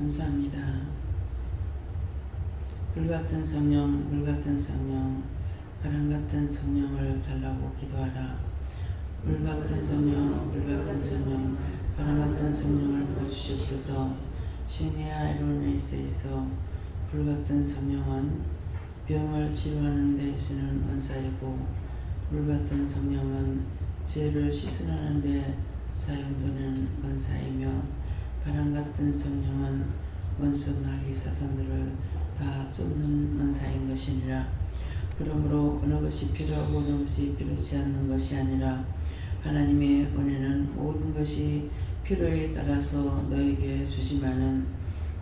감사합니다. 불같은 성령, 물같은 성령, 바람같은 성령을 달라고 기도하라. 물같은 성령, 물같은 성령, 바람같은 성령을 부어주시옵소서. 시내아 에로네이스에서 불같은 성령은 병을 치료하는 데 쓰는 원사이고, 물같은 성령은 죄를 씻으라는 데 사용되는 원사이며, 바람같은 성령은 원수 마귀 사탄들을 다 쫓는 원사인 것이니라. 그러므로 어느 것이 필요하고 어느 것이 필요치 않는 것이 아니라 하나님의 은혜는 모든 것이 필요에 따라서 너에게 주지만은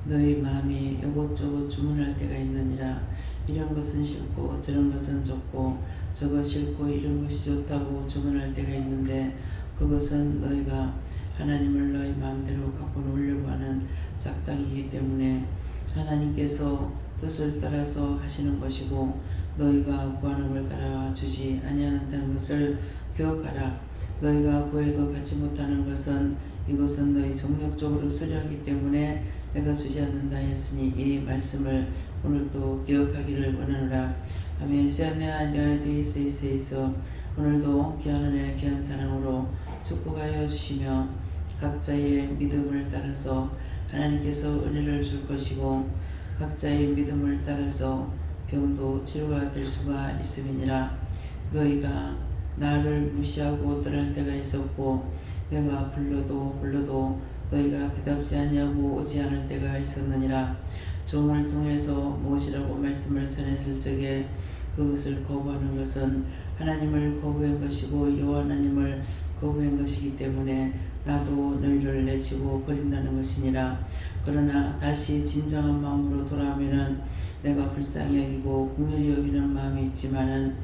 너희 마음이 이것저것 주문할 때가 있느니라. 이런 것은 싫고 저런 것은 좋고 저것 싫고 이런 것이 좋다고 주문할 때가 있는데, 그것은 너희가 하나님을 너희 마음대로 갖고 놀려고 하는 작당이기 때문에 하나님께서 뜻을 따라서 하시는 것이고, 너희가 구하는 걸 따라 주지 아니한다는 것을 기억하라. 너희가 구해도 받지 못하는 것은 이것은 너희 정력적으로 쓰려 하기 때문에 내가 주지 않는다 했으니, 이 말씀을 오늘도 기억하기를 원하노라. 아멘. 시아네아 네아데이스에서 오늘도 귀한 은혜 귀한 사랑으로 축복하여 주시며, 각자의 믿음을 따라서 하나님께서 은혜를 줄 것이고, 각자의 믿음을 따라서 병도 치료가 될 수가 있음이니라. 너희가 나를 무시하고 떠날 때가 있었고, 내가 불러도 너희가 대답지 아니하고 오지 않을 때가 있었느니라. 종을 통해서 무엇이라고 말씀을 전했을 적에 그것을 거부하는 것은 하나님을 거부한 것이고 여호와 하나님을 거부한 것이기 때문에 나도 너희를 내치고 버린다는 것이니라. 그러나 다시 진정한 마음으로 돌아오면은 내가 불쌍히 여기고 긍휼히 여기는 마음이 있지만은,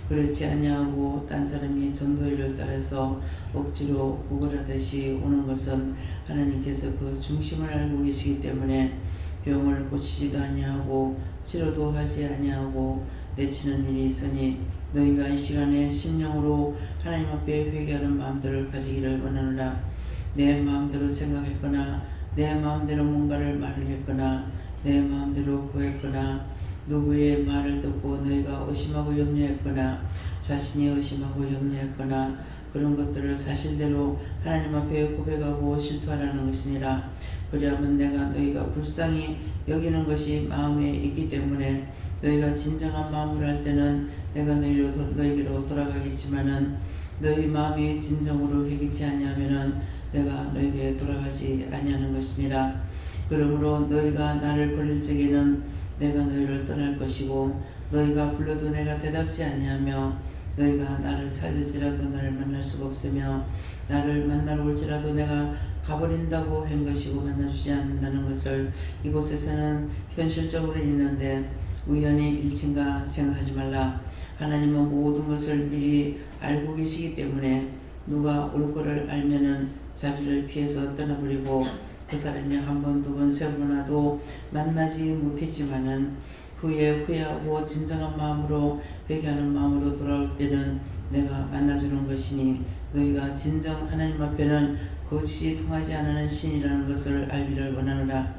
그렇지 아니하고 딴 사람이 전도회를 따라서 억지로 구걸하듯이 오는 것은 하나님께서 그 중심을 알고 계시기 때문에 병을 고치지도 아니하고 치료도 하지 아니하고 내치는 일이 있으니, 너희가 이 시간에 심령으로 하나님 앞에 회개하는 마음들을 가지기를 원하노라. 내 마음대로 생각했거나 내 마음대로 뭔가를 말을 했거나 내 마음대로 구했거나 누구의 말을 듣고 너희가 의심하고 염려했거나 자신이 의심하고 염려했거나 그런 것들을 사실대로 하나님 앞에 고백하고 실토하라는 것이니라. 그리하면 내가 너희가 불쌍히 여기는 것이 마음에 있기 때문에 너희가 진정한 마음으로 할 때는 내가 너희로 돌아가겠지만은, 너희 마음이 진정으로 회개치 아니하면은 내가 너희에게 돌아가지 아니하는 것이니라. 그러므로 너희가 나를 버릴 적에는 내가 너희를 떠날 것이고, 너희가 불러도 내가 대답지 아니하며, 너희가 나를 찾을지라도 나를 만날 수가 없으며, 나를 만나러 올지라도 내가 가버린다고 한 것이고 만나주지 않는다는 것을 이곳에서는 현실적으로 있는데 우연히 일친가 생각하지 말라. 하나님은 모든 것을 미리 알고 계시기 때문에 누가 올 거를 알면은 자리를 피해서 떠나버리고, 그 사람이 한 번, 두 번, 세 번 와도 만나지 못했지만은 후에 후회하고 진정한 마음으로 회개하는 마음으로 돌아올 때는 내가 만나주는 것이니, 너희가 진정 하나님 앞에는 거짓이 통하지 않는 신이라는 것을 알기를 원하노라.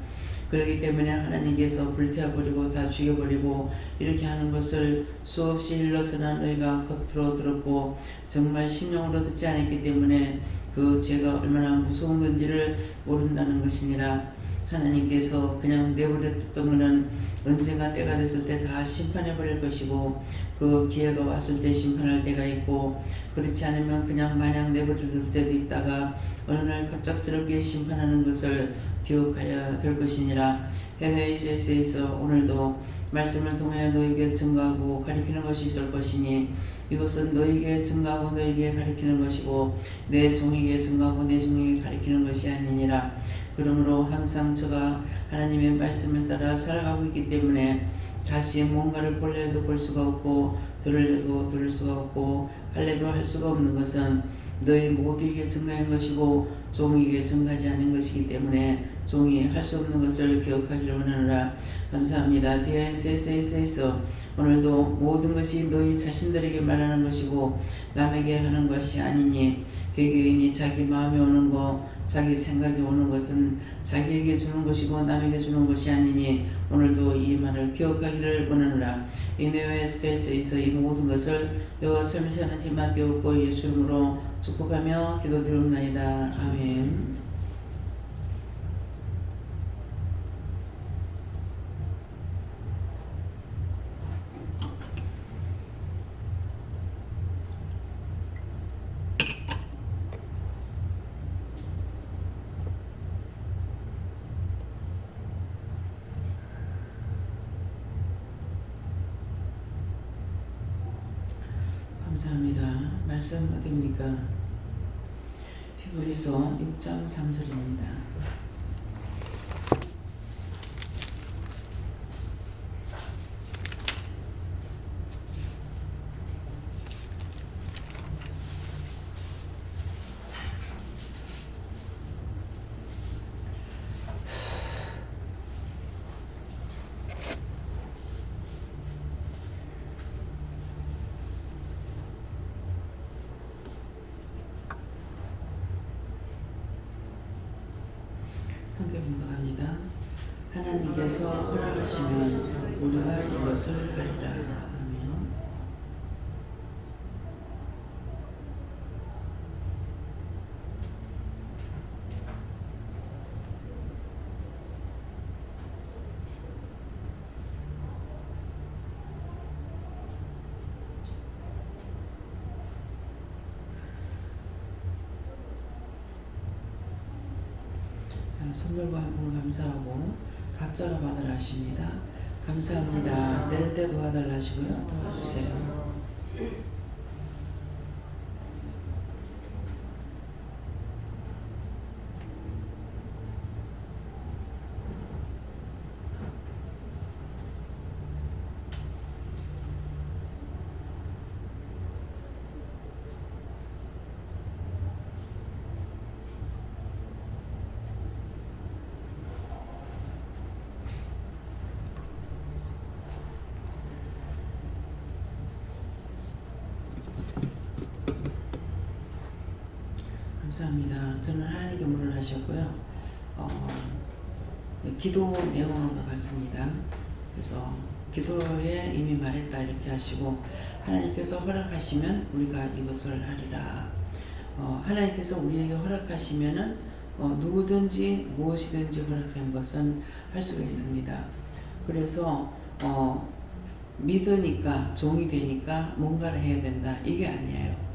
그렇기 때문에 하나님께서 불태워버리고 다 죽여버리고 이렇게 하는 것을 수없이 일러서나 너희가 겉으로 들었고 정말 심령으로 듣지 않았기 때문에 그 죄가 얼마나 무서운 건지를 모른다는 것이니라. 하나님께서 그냥 내버렸다면은 언젠가 때가 됐을 때 다 심판해버릴 것이고, 그 기회가 왔을 때 심판할 때가 있고, 그렇지 않으면 그냥 마냥 내버릴 때도 있다가 어느 날 갑작스럽게 심판하는 것을 기억해야 될 것이니라. 헤네이스에서 오늘도 말씀을 통해 너에게 증거하고 가르치는 것이 있을 것이니, 이것은 너에게 증거하고 너에게 가르치는 것이고 내 종에게 증거하고 내 종에게 가르치는 것이 아니니라. 그러므로 항상 저가 하나님의 말씀을 따라 살아가고 있기 때문에 다시 뭔가를 볼래도 볼 수가 없고 들으려도 들을 수가 없고 할래도 할 수가 없는 것은 너희 모두에게 증거한 것이고 종에게 증거하지 않은 것이기 때문에 종이 할 수 없는 것을 기억하기를 원하노라. 감사합니다. DNCS에서 오늘도 모든 것이 너희 자신들에게 말하는 것이고 남에게 하는 것이 아니니 개개인이 자기 마음에 오는 것 자기 생각에 오는 것은 자기에게 주는 것이고 남에게 주는 것이 아니니 오늘도 이 말을 기억하기를 원하노라. 이내외 스페이스에서 이 모든 것을 여호와 설치하는 힘만 배웠고 예수 이름으로 축복하며 기도드리옵나이다. 아멘. 감사합니다. 말씀 어디입니까? 히브리서 6장 3절입니다. 함께 공부합니다. 하나님께서 허락하시면 우리가 이것을 하리라. 아멘. 손들과 한번 감사하고 각자가 받으라 하십니다. 감사합니다. 내릴 때 도와달라 하시고요. 도와주세요. 감사합니다. 저는 하나님께 문을 하셨고요. 기도 내용하고 같습니다. 그래서 기도에 이미 말했다 이렇게 하시고 하나님께서 허락하시면 우리가 이것을 하리라. 하나님께서 우리에게 허락하시면은 누구든지 무엇이든지 허락한 것은 할 수가 있습니다. 그래서 믿으니까 종이 되니까 뭔가를 해야 된다 이게 아니에요.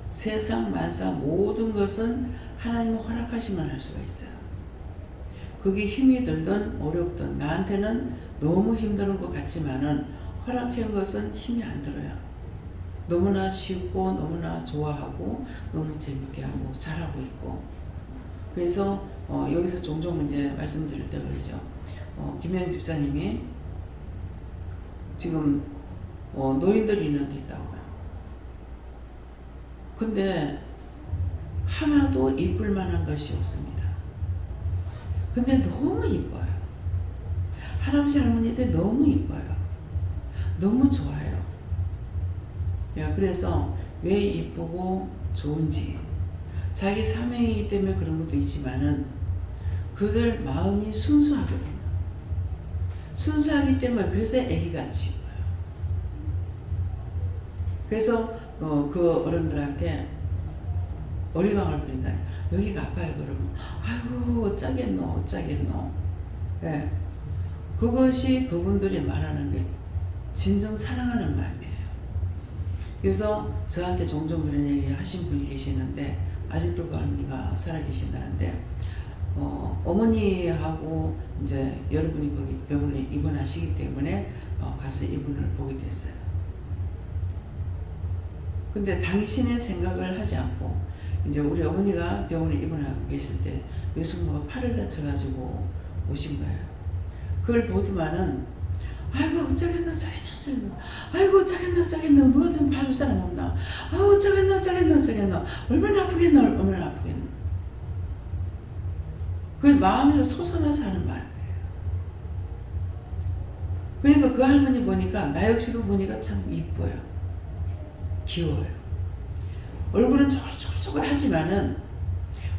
세상 만사 모든 것은 하나님이 허락하시면 할 수가 있어요. 그게 힘이 들든 어렵든 나한테는 너무 힘든 것 같지만은 허락한 것은 힘이 안 들어요. 너무나 쉽고 너무나 좋아하고 너무 재밌게 하고 잘하고 있고 그래서 여기서 종종 이제 말씀드릴 때 그러죠. 김현 집사님이 지금 노인들이 있는 데 있다고요. 근데 하나도 이쁠 만한 것이 없습니다. 근데 너무 이뻐요. 할아버지 할머니들 너무 이뻐요. 너무 좋아요. 그래서 왜 이쁘고 좋은지 자기 사명이기 때문에 그런 것도 있지만은 그들 마음이 순수하거든요. 순수하기 때문에 그래서 애기같이 이뻐요. 그래서 그 어른들한테 어리광을 부린다. 여기가 아파요. 그러면 아이고 어쩌겠노. 네. 그것이 그분들이 말하는 게 진정 사랑하는 마음이에요. 그래서 저한테 종종 그런 얘기 하신 분이 계시는데 아직도 그 할머니가 살아계신다는데 어머니하고 이제 여러분이 거기 병원에 입원하시기 때문에 가서 이분을 보게 됐어요. 근데 당신의 생각을 하지 않고 이제 우리 어머니가 병원에 입원하고 계실 때 외숙모가 팔을 다쳐가지고 오신 거예요. 그걸 보더만은 아이고 어쩌겠노 아이고 어쩌겠노 누가 좀 봐줄 사람 없나 아이고 어쩌겠노 얼마나 아프겠노 그 마음에서 솟아나서 하는 말이에요. 그러니까 그 할머니 보니까 나 역시도 보니까 참 이뻐요. 귀여워요. 얼굴은 쪼글쪼글 하지만은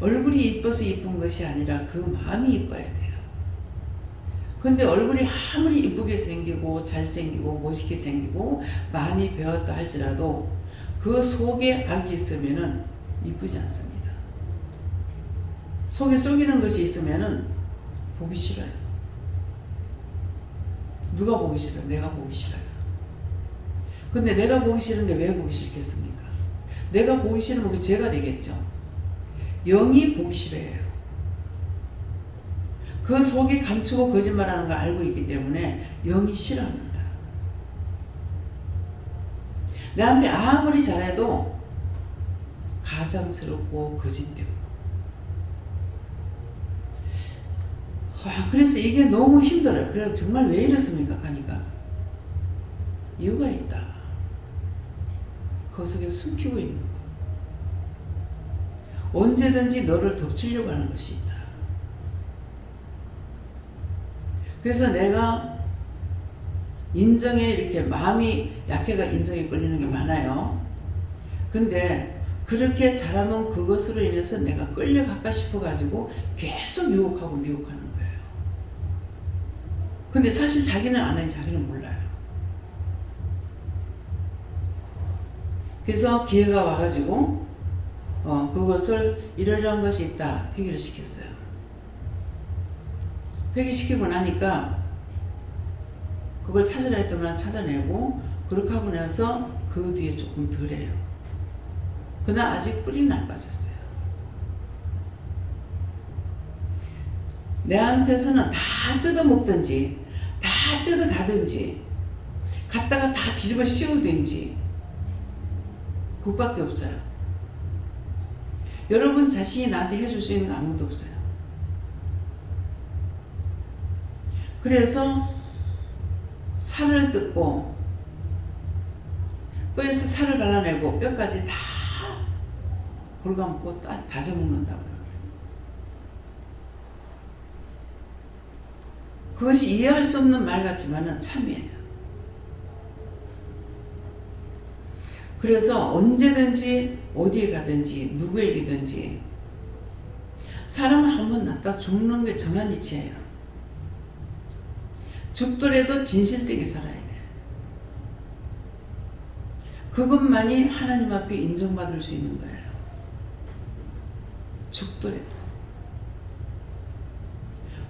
얼굴이 이뻐서 이쁜 것이 아니라 그 마음이 이뻐야 돼요. 근데 얼굴이 아무리 이쁘게 생기고 잘생기고 멋있게 생기고 많이 배웠다 할지라도 그 속에 악이 있으면은 이쁘지 않습니다. 속에 썩이는 것이 있으면은 보기 싫어요. 누가 보기 싫어요? 내가 보기 싫어요. 근데 내가 보기 싫은데 왜 보기 싫겠습니까? 내가 보기 싫으면 그 죄가 되겠죠. 영이 보기 싫어해요. 그 속에 감추고 거짓말하는 걸 알고 있기 때문에 영이 싫어합니다. 나한테 아무리 잘해도 가장스럽고 거짓되고. 그래서 이게 너무 힘들어요. 그래서 정말 왜 이렇습니까? 하니까 이유가 있다. 그 속에 숨기고 있는 거. 언제든지 너를 덮치려고 하는 것이 있다. 그래서 내가 인정에 이렇게 마음이 약해가 인정에 끌리는 게 많아요. 근데 그렇게 잘하면 그것으로 인해서 내가 끌려갈까 싶어가지고 계속 유혹하고 미혹하는 거예요. 근데 사실 자기는 안 해, 자기는 몰라요. 그래서 기회가 와가지고 그것을 이러이러한 것이 있다 회개를 시켰어요. 회개시키고 나니까 그걸 찾으라 했더만 찾아내고 그렇게 하고 나서 그 뒤에 조금 덜해요. 그러나 아직 뿌리는 안 빠졌어요. 내한테서는 다 뜯어먹든지 다 뜯어가든지 갖다가 다 뒤집어 씌우든지 그것밖에 없어요. 여러분 자신이 나한테 해줄 수 있는 건 아무도 없어요. 그래서 살을 뜯고 뼈에서 살을 발라내고 뼈까지 다 골가먹고 다져먹는다고 그래요. 그것이 이해할 수 없는 말 같지만은 참이에요. 그래서 언제든지 어디에 가든지 누구에게든지 사람은 한번 낳다 죽는 게 정한 이치예요. 죽더라도 진실되게 살아야 돼. 그것만이 하나님 앞에 인정받을 수 있는 거예요. 죽더라도.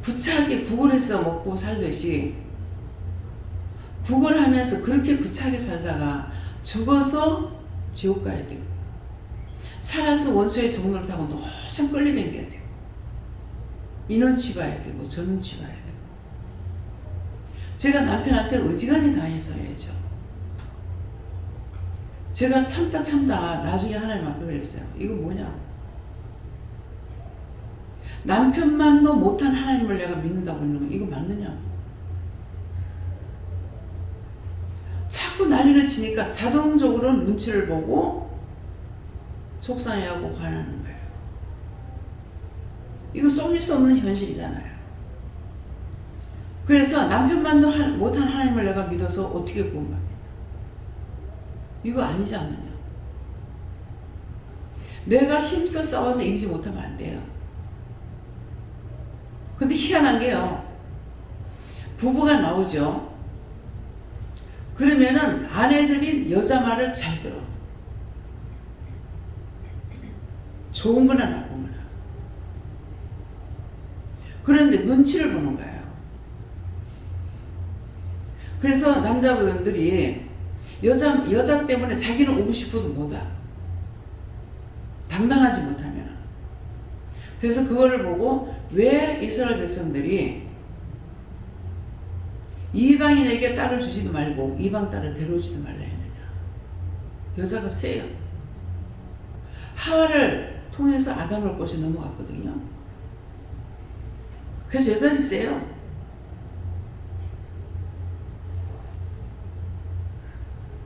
구차하게 구걸해서 먹고 살듯이 구걸하면서 그렇게 구차하게 살다가 죽어서 지옥 가야 되고 살아서 원수의 종로를 타고 노상 끌려다녀야 되고 이 눈치 봐야 되고 저 눈치 봐야 되고 제가 남편한테 어지간히 다 해서야죠. 제가 참다 나중에 하나님 앞에 그랬어요. 이거 뭐냐? 남편만도 못한 하나님을 내가 믿는다고 하는 거 이거 맞느냐? 자꾸 난리를 치니까 자동적으로 눈치를 보고 속상해하고 화나는 거예요. 이거 속일 수 없는 현실이잖아요. 그래서 남편만도 못한 하나님을 내가 믿어서 어떻게 구원받냐? 이거 아니지 않느냐? 내가 힘써 싸워서 이기지 못하면 안 돼요. 근데 희한한 게요. 부부가 나오죠. 그러면은 아내들이 여자 말을 잘 들어. 좋은 거나 나쁜 거나. 그런데 눈치를 보는 거예요. 그래서 남자분들이 여자 때문에 자기는 오고 싶어도 못 와. 당당하지 못하면. 그래서 그거를 보고 왜 이스라엘 백성들이 이방인에게 딸을 주지도 말고 이방 딸을 데려오지도 말라 했느냐. 여자가 세요. 하와를 통해서 아담을 꼬시 넘어갔거든요. 그래서 여자들이 세요.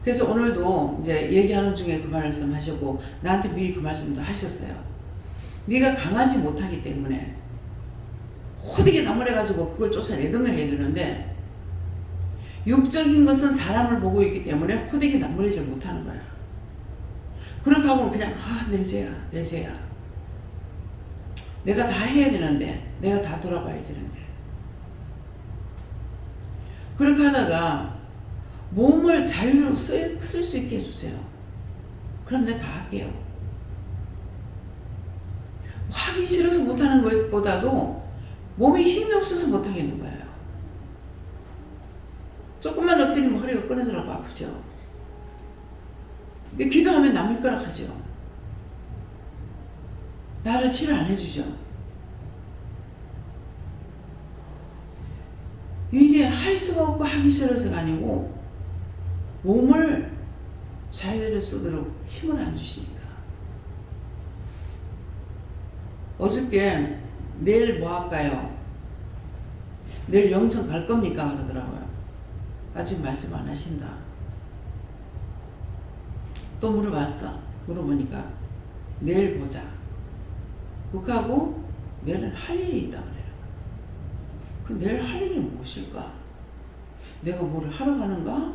그래서 오늘도 이제 얘기하는 중에 그 말씀 하시고 나한테 미리 그 말씀도 하셨어요. 네가 강하지 못하기 때문에 호되게 나무래가지고 그걸 쫓아내든가 해야 되는데 육적인 것은 사람을 보고 있기 때문에 호되게 남부리지 못하는 거야. 그렇게 하고 그냥 내 죄야, 내 죄야. 내가 다 해야 되는데, 내가 다 돌아봐야 되는데. 그렇게 하다가 몸을 자유로 쓸 수 있게 해주세요. 그럼 내가 다 할게요. 하기 싫어서 못하는 것보다도 몸에 힘이 없어서 못하겠는 거예요. 조금만 엎드리면 허리가 끊어지라고 아프죠. 기도하면 남일 거라 하죠. 나를 치료 안 해주죠. 이게 할 수가 없고 하기 싫어서가 아니고 몸을 자유대로 쓰도록 힘을 안 주시니까. 어저께 내일 뭐 할까요? 내일 영천 갈 겁니까? 그러더라고요. 아직 말씀 안 하신다. 또 물어봤어. 물어보니까 내일 보자. 그하고 내일은 할 일이 있다 그래요. 그 내일 할 일이 무엇일까? 내가 뭘 하러 가는가?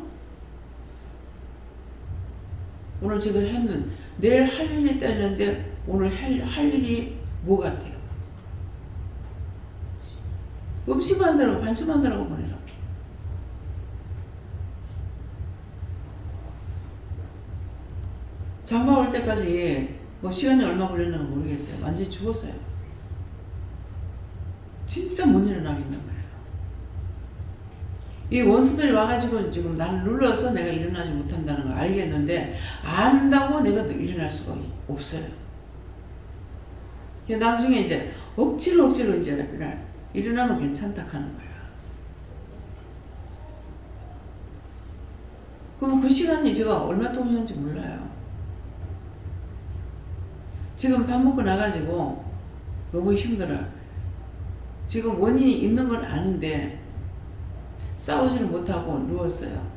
오늘 지금 했는 내일 할 일이 있다 했는데 오늘 할 일이 뭐 같아요? 음식 만들라고 반찬 만들라고 보내라. 장가 올 때까지 뭐 시간이 얼마 걸렸는지 모르겠어요. 완전히 죽었어요. 진짜 못 일어나겠는 거예요. 이 원수들이 와가지고 지금 나를 눌러서 내가 일어나지 못한다는 걸 알겠는데 안다고 내가 일어날 수가 없어요. 나중에 이제 억지로 이제 일어나면 괜찮다 하는 거야. 그럼 그 시간이 제가 얼마 동안인지 몰라요. 지금 밥 먹고 나가지고 너무 힘들어요. 지금 원인이 있는 건 아는데 싸우지는 못하고 누웠어요.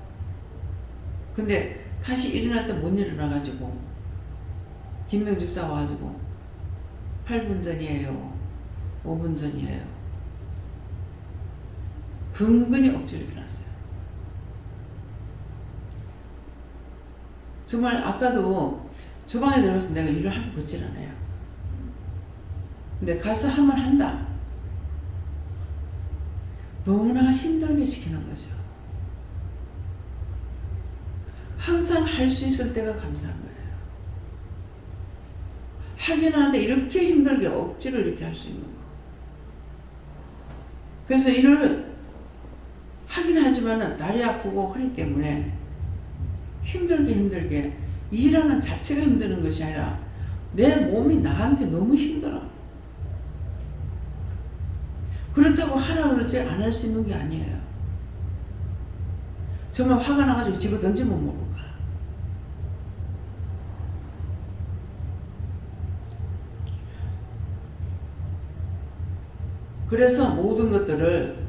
근데 다시 일어날 때 못 일어나가지고 김명 집사 와가지고 8분 전이에요. 5분 전이에요. 근근히 억지로 일어났어요. 정말 아까도 주방에 들어가서 내가 일을 하고 걷질 않아요. 근데 가서 하면 한다. 너무나 힘들게 시키는 거죠. 항상 할 수 있을 때가 감사한 거예요. 하긴 하는데 이렇게 힘들게 억지로 이렇게 할 수 있는 거. 그래서 일을 하긴 하지만은 다리 아프고 허리 때문에 힘들게 일하는 자체가 힘드는 것이 아니라 내 몸이 나한테 너무 힘들어. 그렇다고 하라 그러지 안 할 수 있는 게 아니에요. 정말 화가 나가지고 집어 던지면 모를까. 그래서 모든 것들을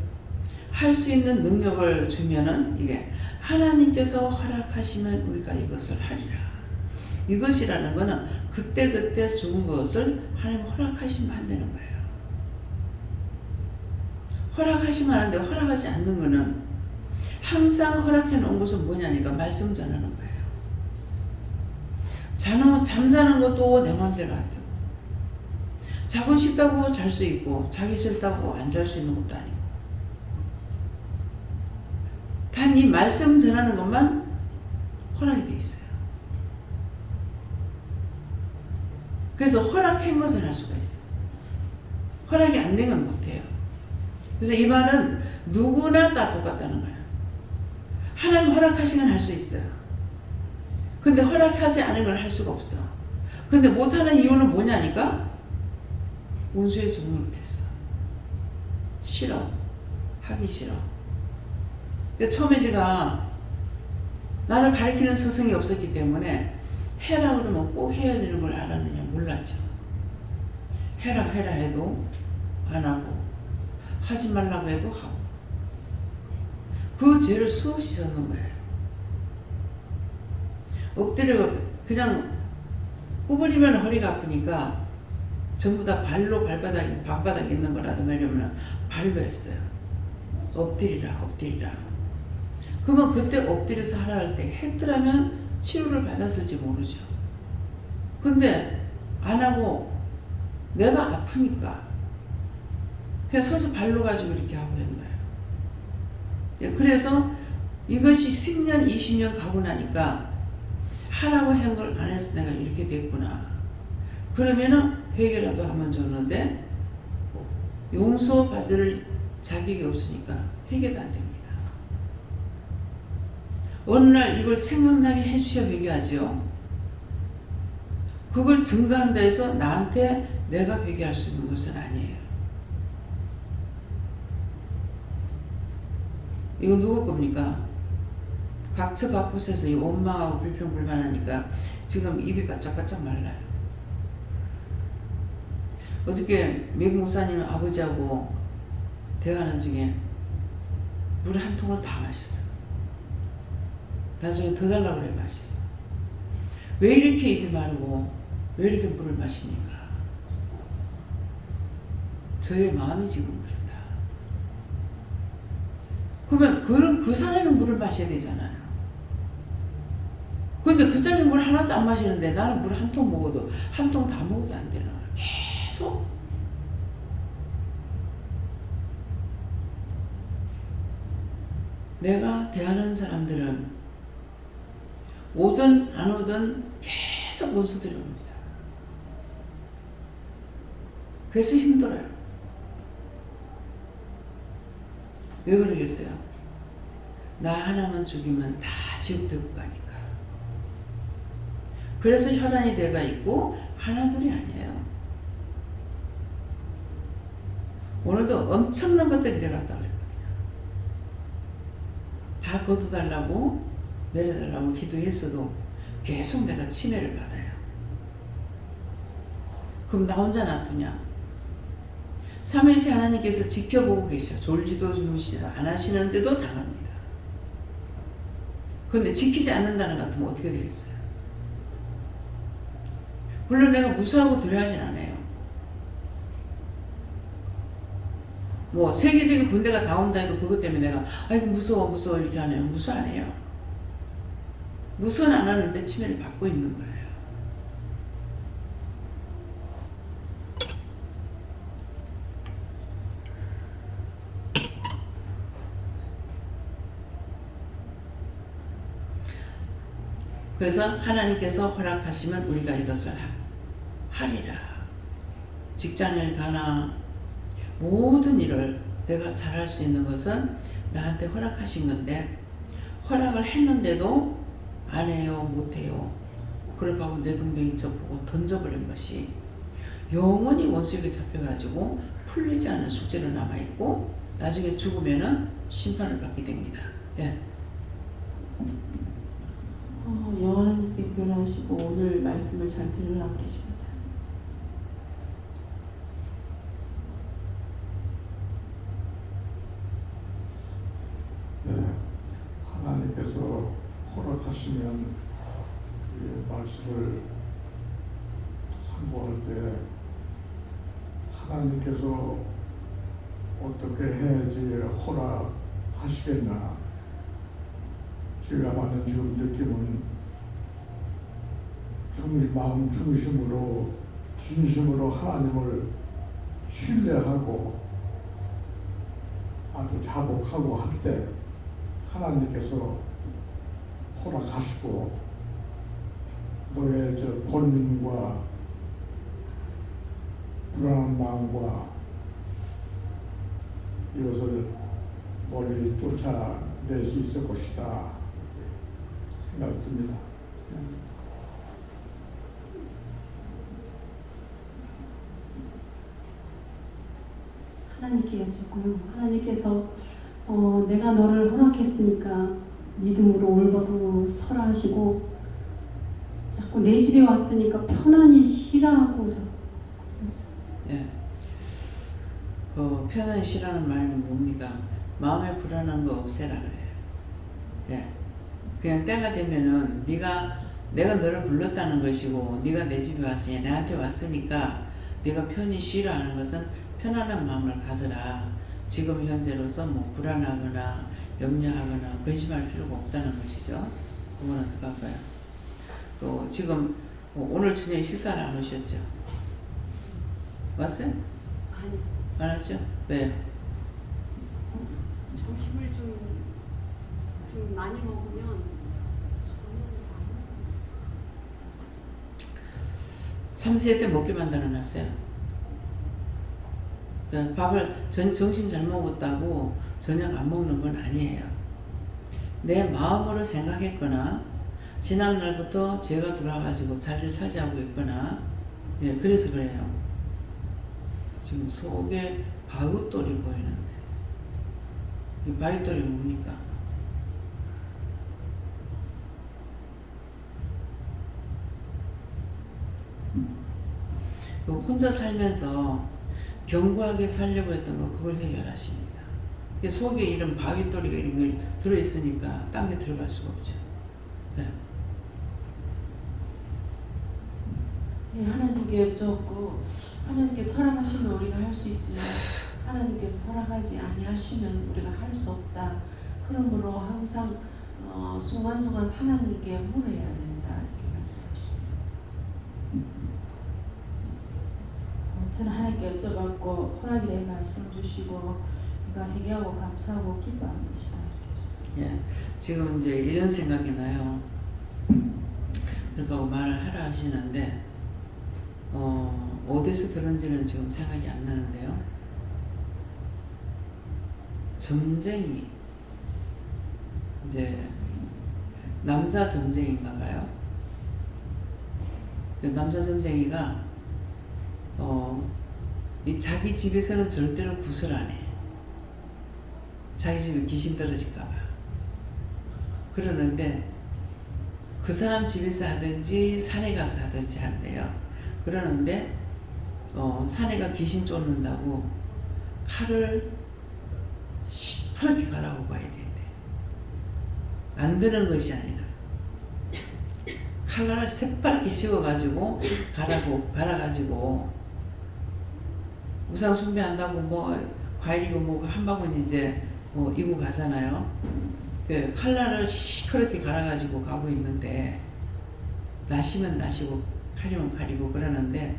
할 수 있는 능력을 주면은 이게 하나님께서 허락하시면 우리가 이것을 하리라. 이것이라는 거는 그때 좋은 것을 하나님 허락하시면 안 되는 거예요. 허락하시면 하는데 허락하지 않는 거는 항상 허락해 놓은 것은 뭐냐니까 말씀 전하는 거예요. 잠자는 것도 내 마음대로 안 되고 자고 싶다고 잘 수 있고 자기 싫다고 안 잘 수 있는 것도 아니고 단 이 말씀 전하는 것만 허락이 돼 있어요. 그래서 허락한 것을 할 수가 있어요. 허락이 안 된 건 못해요. 그래서 이 말은 누구나 다 똑같다는 거예요. 하나님 허락하시면 할 수 있어요. 근데 허락하지 않은 걸 할 수가 없어. 근데 못하는 이유는 뭐냐니까 원수의 종으로 됐어. 싫어. 하기 싫어. 처음에 제가 나를 가리키는 스승이 없었기 때문에 해라 그러면 꼭 해야 되는 걸 알았느냐 몰랐죠. 해라 해도 안 하고 하지 말라고 해도 하고 그 죄를 수없이 졌는 거예요. 엎드려 그냥 구부리면 허리가 아프니까 전부 다 발로 방바닥에 있는 거라도 말하면 발로 했어요. 엎드리라. 그러면 그때 엎드려서 하라 할 때 했더라면 치료를 받았을지 모르죠. 근데 안 하고 내가 아프니까 그냥 서서 발로 가지고 이렇게 하고 있는 거예요. 예, 그래서 이것이 10년, 20년 가고 나니까 하라고 한 걸 안 해서 내가 이렇게 됐구나. 그러면은 회개라도 하면 좋는데 용서받을 자격이 없으니까 회개도 안 됩니다. 어느 날 이걸 생각나게 해주셔야 회개하죠. 그걸 증거한다 해서 나한테 내가 회개할 수 있는 것은 아니에요. 이거 누구 겁니까? 각처 각곳에서 이 원망하고 불평불만하니까 지금 입이 바짝바짝 말라요. 어저께 미국 목사님 아버지하고 대화하는 중에 물 한 통을 다 마셨어. 나중에 더 달라고 그래 마셨어. 왜 이렇게 입이 마르고 왜 이렇게 물을 마십니까? 저의 마음이 지금 그렇다. 그러면 그 사람이 물을 마셔야 되잖아요. 근데 그 사람이 물 하나도 안 마시는데 나는 물 한 통 먹어도 한 통 다 먹어도 안 되나? 계속 내가 대하는 사람들은 오든 안 오든 계속 원수들이 옵니다. 그래서 힘들어요. 왜 그러겠어요? 나 하나만 죽이면 다 지옥 되고 가니까. 그래서 혈안이 돼가 있고 하나둘이 아니에요. 오늘도 엄청난 것들이 내려왔다고 그랬거든요. 다 거둬달라고 내려달라고 기도했어도 계속 내가 침해를 받아요. 그럼 나 혼자 나쁘냐? 3일째 하나님께서 지켜보고 계셔. 졸지도 주무시지도 안 하시는데도 당합니다. 그런데 지키지 않는다는 것 같으면 어떻게 되겠어요? 물론 내가 무수하고 두려워하진 않아요. 뭐 세계적인 군대가 다 온다 해도 그것 때문에 내가 아이고 무서워 이렇게 하네요. 무수 안 해요. 무수는 안 하는데 침해를 받고 있는 거예요. 그래서 하나님께서 허락하시면 우리가 이것을 하리라. 직장을 가나 모든 일을 내가 잘할 수 있는 것은 나한테 허락하신 건데 허락을 했는데도 안 해요, 못 해요. 그러고 내동댕이 쳐보고 던져버린 것이 영원히 원수에게 잡혀가지고 풀리지 않은 숙제로 남아있고 나중에 죽으면은 심판을 받게 됩니다. 예. 여호와님께 변하시고 오늘 말씀을 잘 들으라고 그러십니다. 네, 하나님께서 허락하시면 이 말씀을 상고할 때 하나님께서 어떻게 해야지 허락하시겠나 제가 받는 지금 느낌은 마음 중심으로 진심으로 하나님을 신뢰하고 아주 자복하고 할 때 하나님께서 허락하시고 너의 저 본능과 불안한 마음과 이것을 멀리 쫓아낼 수 있을 것이다 생각이 듭니다. 하나님께 여쭙고요. 하나님께서 내가 너를 허락했으니까 믿음으로 올바로 서라 하시고 자꾸 내 집에 왔으니까 편안히 쉬라고 예. 그 편안히 쉬라는 말은 뭡니까? 마음에 불안한 거 없애라 그래요. 예. 그냥 때가 되면은 내가 너를 불렀다는 것이고 네가 내 집에 왔으니 나한테 왔으니까 네가 편히 쉬라 하는 것은 편안한 마음을 가져라. 지금 현재로서 뭐 불안하거나 염려하거나 근심할 필요가 없다는 것이죠. 그건 어떡할까요? 또 지금 오늘 저녁에 식사를 안 오셨죠? 왔어요? 아니, 안 왔죠? 왜? 점심을 좀 많이 먹으면 3시 때 먹게 만들어 놨어요. 밥을 점심 잘 먹었다고 저녁 안 먹는 건 아니에요. 내 마음으로 생각했거나 지난 날부터 제가 돌아가지고 자리를 차지하고 있거나 예, 그래서 그래요. 지금 속에 바위돌이 보이는데 이 바위돌이 뭡니까? 혼자 살면서 견고하게 살려고 했던 거 그걸 해결하십니다. 속에 이런 바위돌이가 이런 게 들어있으니까 딴 게 들어갈 수가 없죠. 네. 네, 하나님께 여쭙고 하나님께서 허락하시면 우리가 할 수 있지만 하나님께서 허락하지 아니하시면 우리가 할 수 없다. 그러므로 항상 순간순간 하나님께 물어야 된다 이렇게 말씀하십니다. 저는 하나님께 여쭤봤고 허락이 된 말씀 주시고 이거 회개하고 감사하고 기뻐하는 것이다 이렇게 하셨습니다. 예, 지금 이제 이런 생각이 나요. 그러고 말을 하라 하시는데 어디서 들은지는 지금 생각이 안 나는데요. 점쟁이 이제 남자 점쟁이인가 봐요. 남자 점쟁이가 이 자기 집에서는 절대로 구슬 안 해. 자기 집에 귀신 떨어질까 봐. 그러는데 그 사람 집에서 하든지 산에 가서 하든지 한대요. 그러는데 산에가 귀신 쫓는다고 칼을 시퍼렇게 갈아고 가야 된대. 안 되는 것이 아니라 칼날을 새빨게 씌워가지고 갈아가지고 우상 숭배한다고 뭐 과일이고 뭐 한 바구니 이제 이고 가잖아요. 그 칼날을 시커렇게 갈아가지고 가고 있는데 나시면 나시고 칼이면 칼이고 그러는데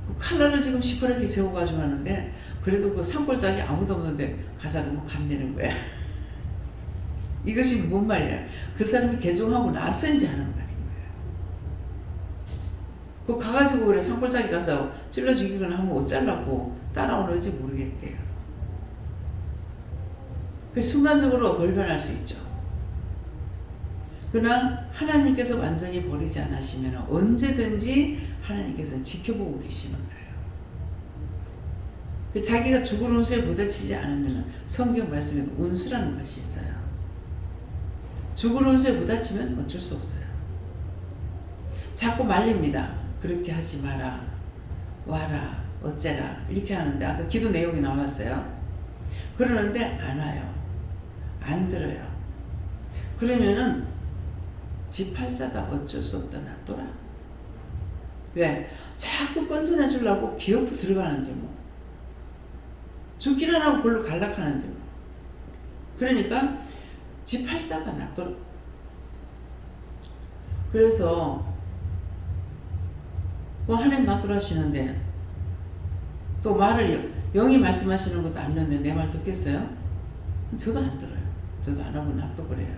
그 칼날을 지금 시커렇게 세워가지고 하는데 그래도 그 산골짜기 아무도 없는데 가자고 뭐 간다는 거야. 이것이 뭔 말이야? 그 사람이 개종하고 나서 이제 하는 말인 거야. 그 가가지고 그래 산골짜기 가서 찔러 죽이거나 하면 어쩌려고 따라오는지 모르겠대요. 그 순간적으로 돌변할 수 있죠. 그러나 하나님께서 완전히 버리지 않으시면 언제든지 하나님께서 지켜보고 계시는 거예요. 그 자기가 죽을 운수에 부딪히지 않으면 성경 말씀에 운수라는 것이 있어요. 죽을 운수에 부딪히면 어쩔 수 없어요. 자꾸 말립니다. 그렇게 하지 마라, 와라, 어째라 이렇게 하는데 아까 기도 내용이 나왔어요. 그러는데 안 와요. 안 들어요. 그러면은 지 팔자가 어쩔 수 없다 놔둬라. 왜? 자꾸 건져내 주려고 기어프 들어가는데 뭐. 죽기는 하고 그걸로 갈락하는데 뭐. 그러니까 지 팔자가 놔둬라. 그래서 그 하나님 놔두라 하시는데 또 말을 영이 말씀하시는 것도 안 듣는데 내 말 듣겠어요? 저도 안 들어요. 저도 안 하고 놔둬 그래요.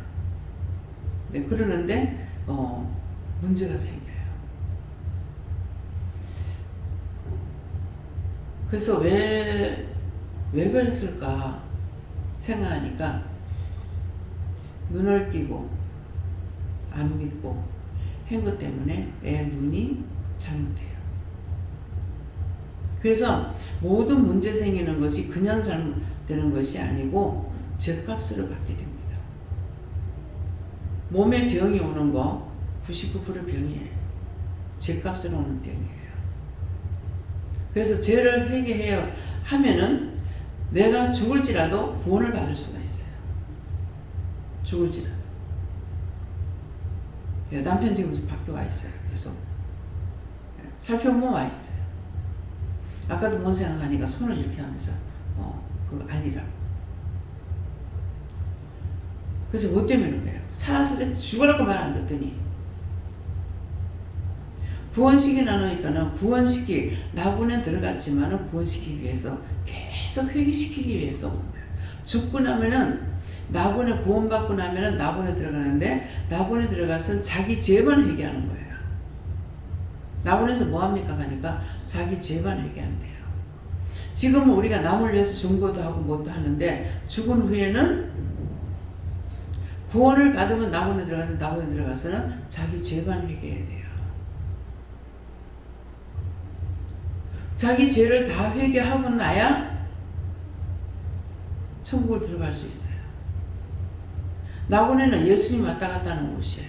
네, 그러는데 문제가 생겨요. 그래서 왜 그랬을까 생각하니까 눈을 띄고 안 믿고 한 것 때문에 애 눈이 잘못돼요. 그래서 모든 문제 생기는 것이 그냥 잘못되는 것이 아니고 죗값으로 받게 됩니다. 몸에 병이 오는 거 99% 병이에요. 죗값으로 오는 병이에요. 그래서 죄를 회개해야 하면은 내가 죽을지라도 구원을 받을 수가 있어요. 죽을지라도. 남편 지금 밖에 와 있어요. 계속 살펴보면 와 있어요. 아까도 뭔 생각하니까 손을 이렇게 하면서 그거 아니라고. 그래서 뭐 때문에 그런 거예요? 살았을 때 죽으라고 말 안 듣더니 구원시키 나누니까는 구원시키 낙원에 들어갔지만은 구원시키기 위해서 계속 회개시키기 위해서 온 거예요. 죽고 나면은 낙원에 구원받고 나면은 낙원에 들어가는데 낙원에 들어가서 자기 죄만 회개하는 거예요. 낙원에서 뭐 합니까? 가니까 자기 죄만 회개한대요. 지금은 우리가 남을 위해서 증거도 하고 뭣도 하는데 죽은 후에는 구원을 받으면 낙원에 들어가는데 낙원에 들어가서는 자기 죄만 회개해야 돼요. 자기 죄를 다 회개하고 나야 천국을 들어갈 수 있어요. 낙원에는 예수님 왔다 갔다 하는 곳이에요.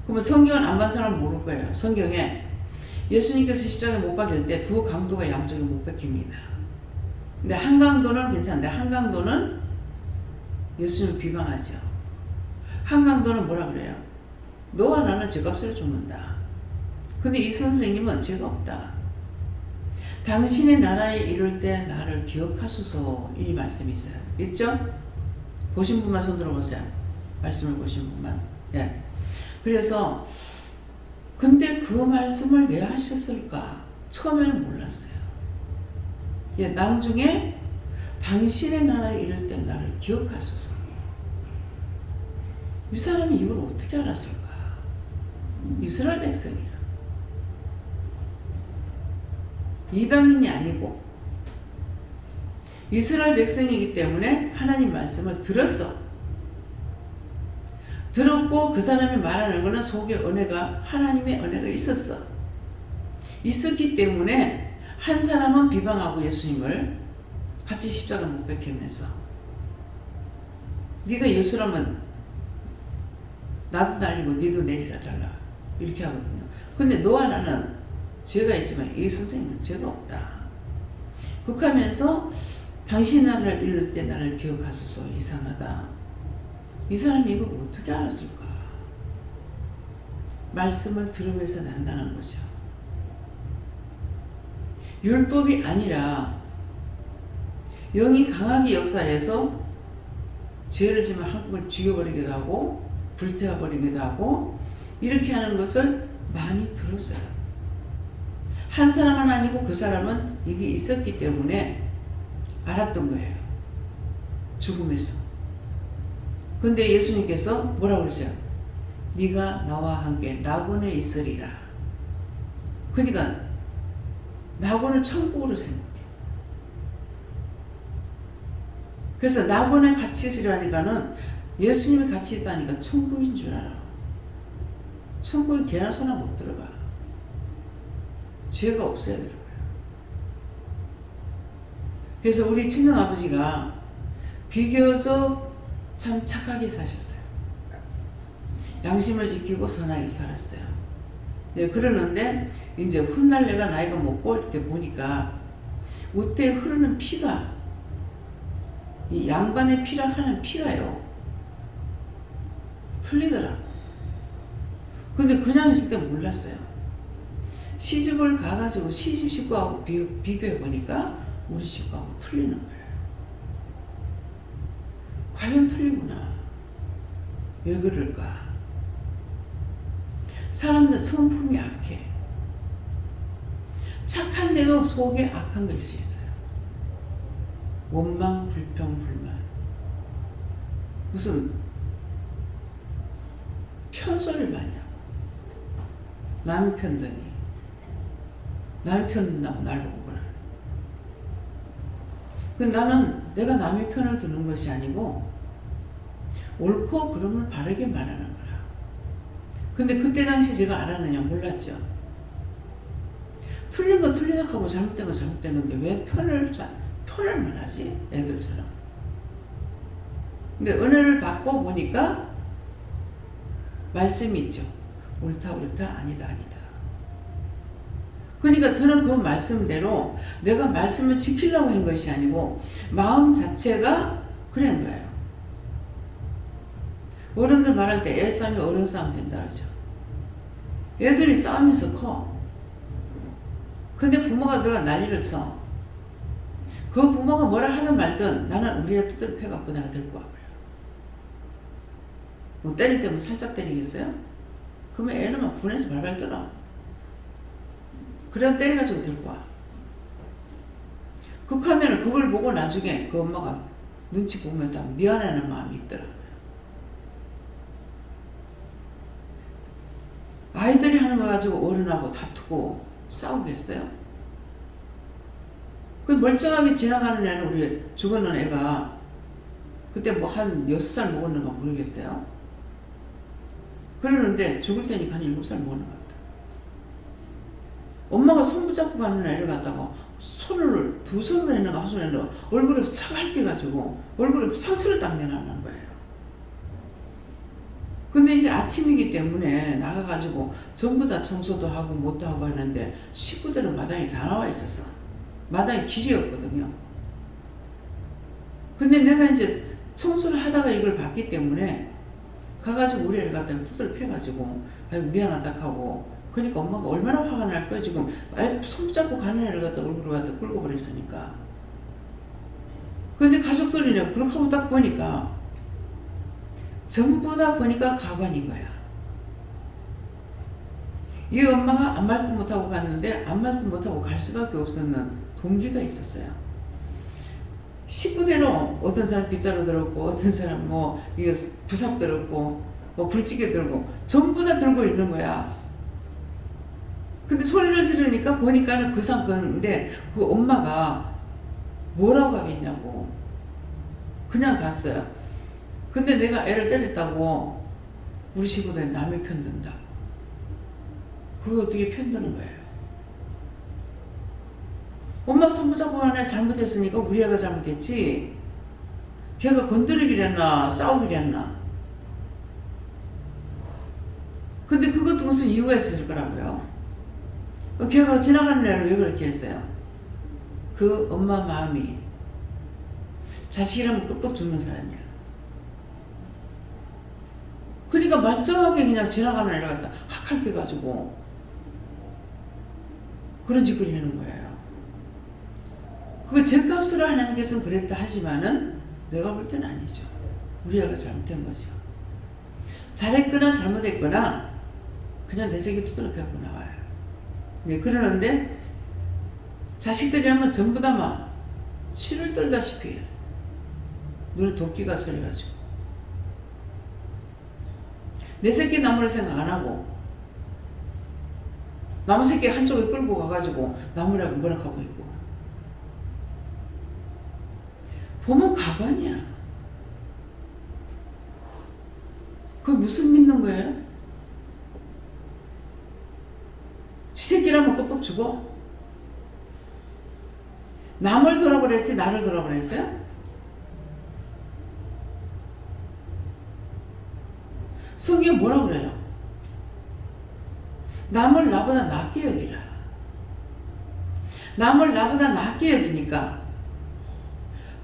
그러면 성경은 안 본 사람은 모를 거예요. 성경에 예수님께서 십자가에 못 박힐 때 두 강도가 양쪽에 못 박힙니다. 근데 한 강도는 괜찮은데 한 강도는 예수님을 비방하죠. 한 강도는 뭐라 그래요? 너와 나는 죄값을 죽는다. 근데 이 선생님은 죄가 없다. 당신의 나라에 이를 때 나를 기억하소서 이 말씀이 있어요. 있죠? 보신 분만 손 들어보세요. 말씀을 보신 분만. 예. 그래서 근데 그 말씀을 왜 하셨을까? 처음에는 몰랐어요. 예, 나중에 당신의 나라에 이를 때 나를 기억하소서. 이 사람이 이걸 어떻게 알았을까? 이스라엘 백성이야. 이방인이 아니고 이스라엘 백성이기 때문에 하나님 말씀을 들었어. 들었고 그 사람이 말하는 거는 속에 은혜가 하나님의 은혜가 있었어. 있었기 때문에 한 사람은 비방하고 예수님을 같이 십자가 못 박히면서 네가 예수라면 나도 날리고 네도 내리라 달라 이렇게 하거든요. 근데 너와 나는 죄가 있지만 이 선생님은 죄가 없다. 그렇게 하면서 당신 나라를 이룰 때 나를 기억하소서. 이상하다. 이 사람이 이걸 어떻게 알았을까? 말씀을 들으면서 난다는 거죠. 율법이 아니라 영이 강하게 역사해서 죄를 지면 한꺼번에 죽여버리기도 하고 불태워버리기도 하고 이렇게 하는 것을 많이 들었어요. 한 사람은 아니고 그 사람은 이게 있었기 때문에 알았던 거예요. 죽음에서. 근데 예수님께서 뭐라고 그러세요? 네가 나와 함께 낙원에 있으리라. 그러니까 낙원을 천국으로 생각해요. 그래서 낙원에 같이 있으려니까는 예수님이 같이 있다니까 천국인 줄 알아. 천국에 개나 소나 못 들어가. 죄가 없어야 들어가요. 그래서 우리 친정아버지가 비교적 참 착하게 사셨어요. 양심을 지키고 선하게 살았어요. 네, 그러는데 이제 훗날 내가 나이가 먹고 이렇게 보니까 우때 흐르는 피가 이 양반의 피라 하는 피가요 틀리더라. 근데 그냥 있을 때 몰랐어요. 시집을 가가지고 시집 식구하고 비교해 보니까 우리 식구하고 틀리는 거예요. 과연 틀리구나. 왜 그럴까? 사람들 성품이 악해. 착한데도 속에 악한 거 있을 수 있어요. 원망, 불평, 불만. 무슨 편소리를 많이 하고 남의 편드니 남의 편 든다고 날 보고 그래. 근데 나는 내가 남의 편을 드는 것이 아니고 옳고 그름을 바르게 말하는 거라. 근데 그때 당시 제가 알았느냐? 몰랐죠. 틀린 거 틀리다 하고 잘못된 거 잘못된 건데 왜 편을 말하지? 애들처럼. 근데 은혜를 받고 보니까 말씀이 있죠. 옳다 옳다 아니다 아니다. 그러니까 저는 그 말씀대로 내가 말씀을 지키려고 한 것이 아니고 마음 자체가 그런 거예요. 어른들 말할 때 애 싸움이 어른 싸움 된다 그러죠. 애들이 싸우면서 커. 근데 부모가 들어가 난리를 쳐. 그 부모가 뭐라 하든 말든 나는 우리 애 두드려 패갖고 내가 들고 와버려. 뭐 때릴 때면 살짝 때리겠어요? 그러면 애는 막 분해서 발발 떨어. 그래 때려가지고 들고 와. 그렇다면 그걸 보고 나중에 그 엄마가 눈치 보면 다 미안해하는 마음이 있더라고요. 아이들이 하는 거 가지고 어른하고 다투고 싸우겠어요? 그 멀쩡하게 지나가는 애는 우리 죽었는 애가 그때 뭐 한 6살 먹었는가 모르겠어요. 그러는데 죽을 때니까 한 7살 먹었는 것 같아. 엄마가 손 붙잡고 가는 애를 갖다가 손을 두 손으로 했는가 한 손으로 했는가 얼굴에 싹 핥혀가지고 얼굴에 상처를 딱 내놨는 거예요. 근데 이제 아침이기 때문에 나가가지고 전부 다 청소도 하고 못도 하고 하는데 식구들은 마당에 다 나와 있었어. 마당에 길이 없거든요. 근데 내가 이제 청소를 하다가 이걸 봤기 때문에 가가지고 우리 애를 갖다가 두들 패가지고 아이고 미안하다 하고 그러니까 엄마가 얼마나 화가 날 거야 지금 손 붙잡고 가는 애를 갖다 얼굴을 갖다 끌고 버렸으니까. 근데 가족들이네 그렇게 하고 딱 보니까 전부 다 보니까 가관인 거야. 이 엄마가 아무 말도 못하고 갔는데 아무 말도 못하고 갈 수밖에 없었는 동기가 있었어요. 식구대로 어떤 사람 빗자루 들었고 어떤 사람 뭐 이거 부삽 들었고 뭐 불찌개 들고 전부 다 들고 있는 거야. 근데 소리를 지르니까 보니까는 그 상권인데 그 엄마가 뭐라고 하겠냐고 그냥 갔어요. 근데 내가 애를 때렸다고 우리 식구들 남의 편 든다. 그거 어떻게 편 드는 거예요? 엄마 손 붙잡고 하나 잘못했으니까 우리 애가 잘못했지. 걔가 건드리기랬나 싸우기랬나. 근데 그것도 무슨 이유가 있을 거라고요. 걔가 지나가는 애를 왜 그렇게 했어요? 그 엄마 마음이 자식이라면 끄떡 죽는 사람이야. 그러니까 멀쩡하게 그냥 지나가는 애를 갖다 확 핥혀가지고 그런 짓거리 하는 거예요. 그걸 죗값으로 하나님께서는 그랬다 하지만은 내가 볼 때는 아니죠. 우리 애가 잘못된 거죠. 잘했거나 잘못했거나 그냥 내 새끼 두드려 패고 나와요. 네, 그러는데 자식들이 하면 전부 다 막 치를 떨다시피 눈에 도끼가 서려가지고 내 새끼 나무를 생각 안 하고 나무 새끼 한쪽에 끌고 가가지고 나무라고 뭐라 하고 있고 보면 가관이야. 그게 무슨 믿는 거예요? 지 새끼라면 껍벅 죽어? 남을 돌아보랬지 나를 돌아보랬어요? 성경이 뭐라고 그래요? 남을 나보다 낫게 여기라. 남을 나보다 낫게 여기니까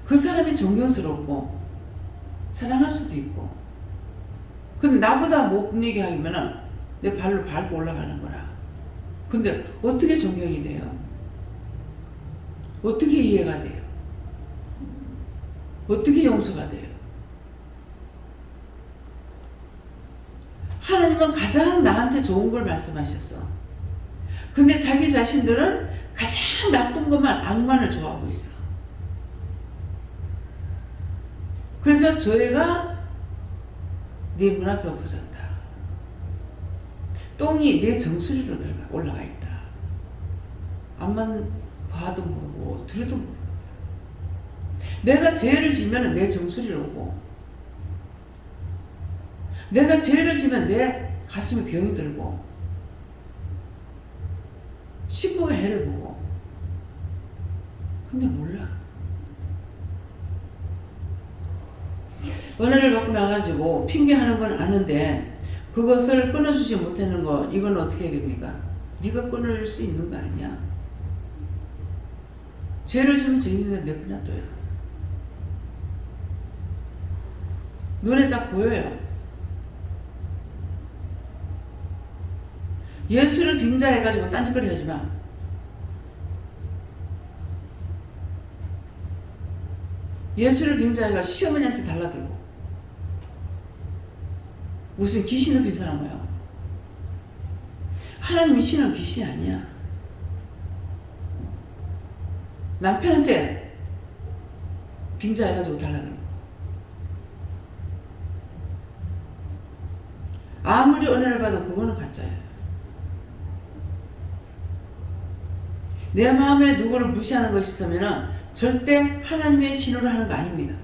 그 사람이 존경스럽고 사랑할 수도 있고 근데 나보다 못 얘기하면은 내 발로 밟고 올라가는 거라. 근데 어떻게 존경이 돼요? 어떻게 이해가 돼요? 어떻게 용서가 돼요? 하나님은 가장 나한테 좋은 걸 말씀하셨어. 근데 자기 자신들은 가장 나쁜 것만 악만을 좋아하고 있어. 그래서 죄가 네 문 앞에 엎어졌다. 똥이 내 정수리로 올라가 있다. 앞만 봐도 모르고 들어도 모르고 내가 죄를 지면 내 정수리로 오고 내가 죄를 지면 내 가슴에 병이 들고 식구가 해를 보고 근데 몰라. 은혜를 갖고 나가지고 핑계하는 건 아는데 그것을 끊어주지 못하는 거 이건 어떻게 해야 됩니까? 네가 끊을 수 있는 거 아니야. 죄를 지면 죄인은 내버려 둬요. 눈에 딱 보여요. 예수를 빙자해가지고 딴짓거리 하지 마. 예수를 빙자해가 시어머니한테 달라들고 무슨 귀신을 빙자한 거야. 하나님의 신은 귀신이 아니야. 남편한테 빙자해가지고 달라들고 아무리 은혜를 받아도 그거는 가짜야. 내 마음에 누구를 무시하는 것이 있으면 절대 하나님의 신으로 하는 거 아닙니다.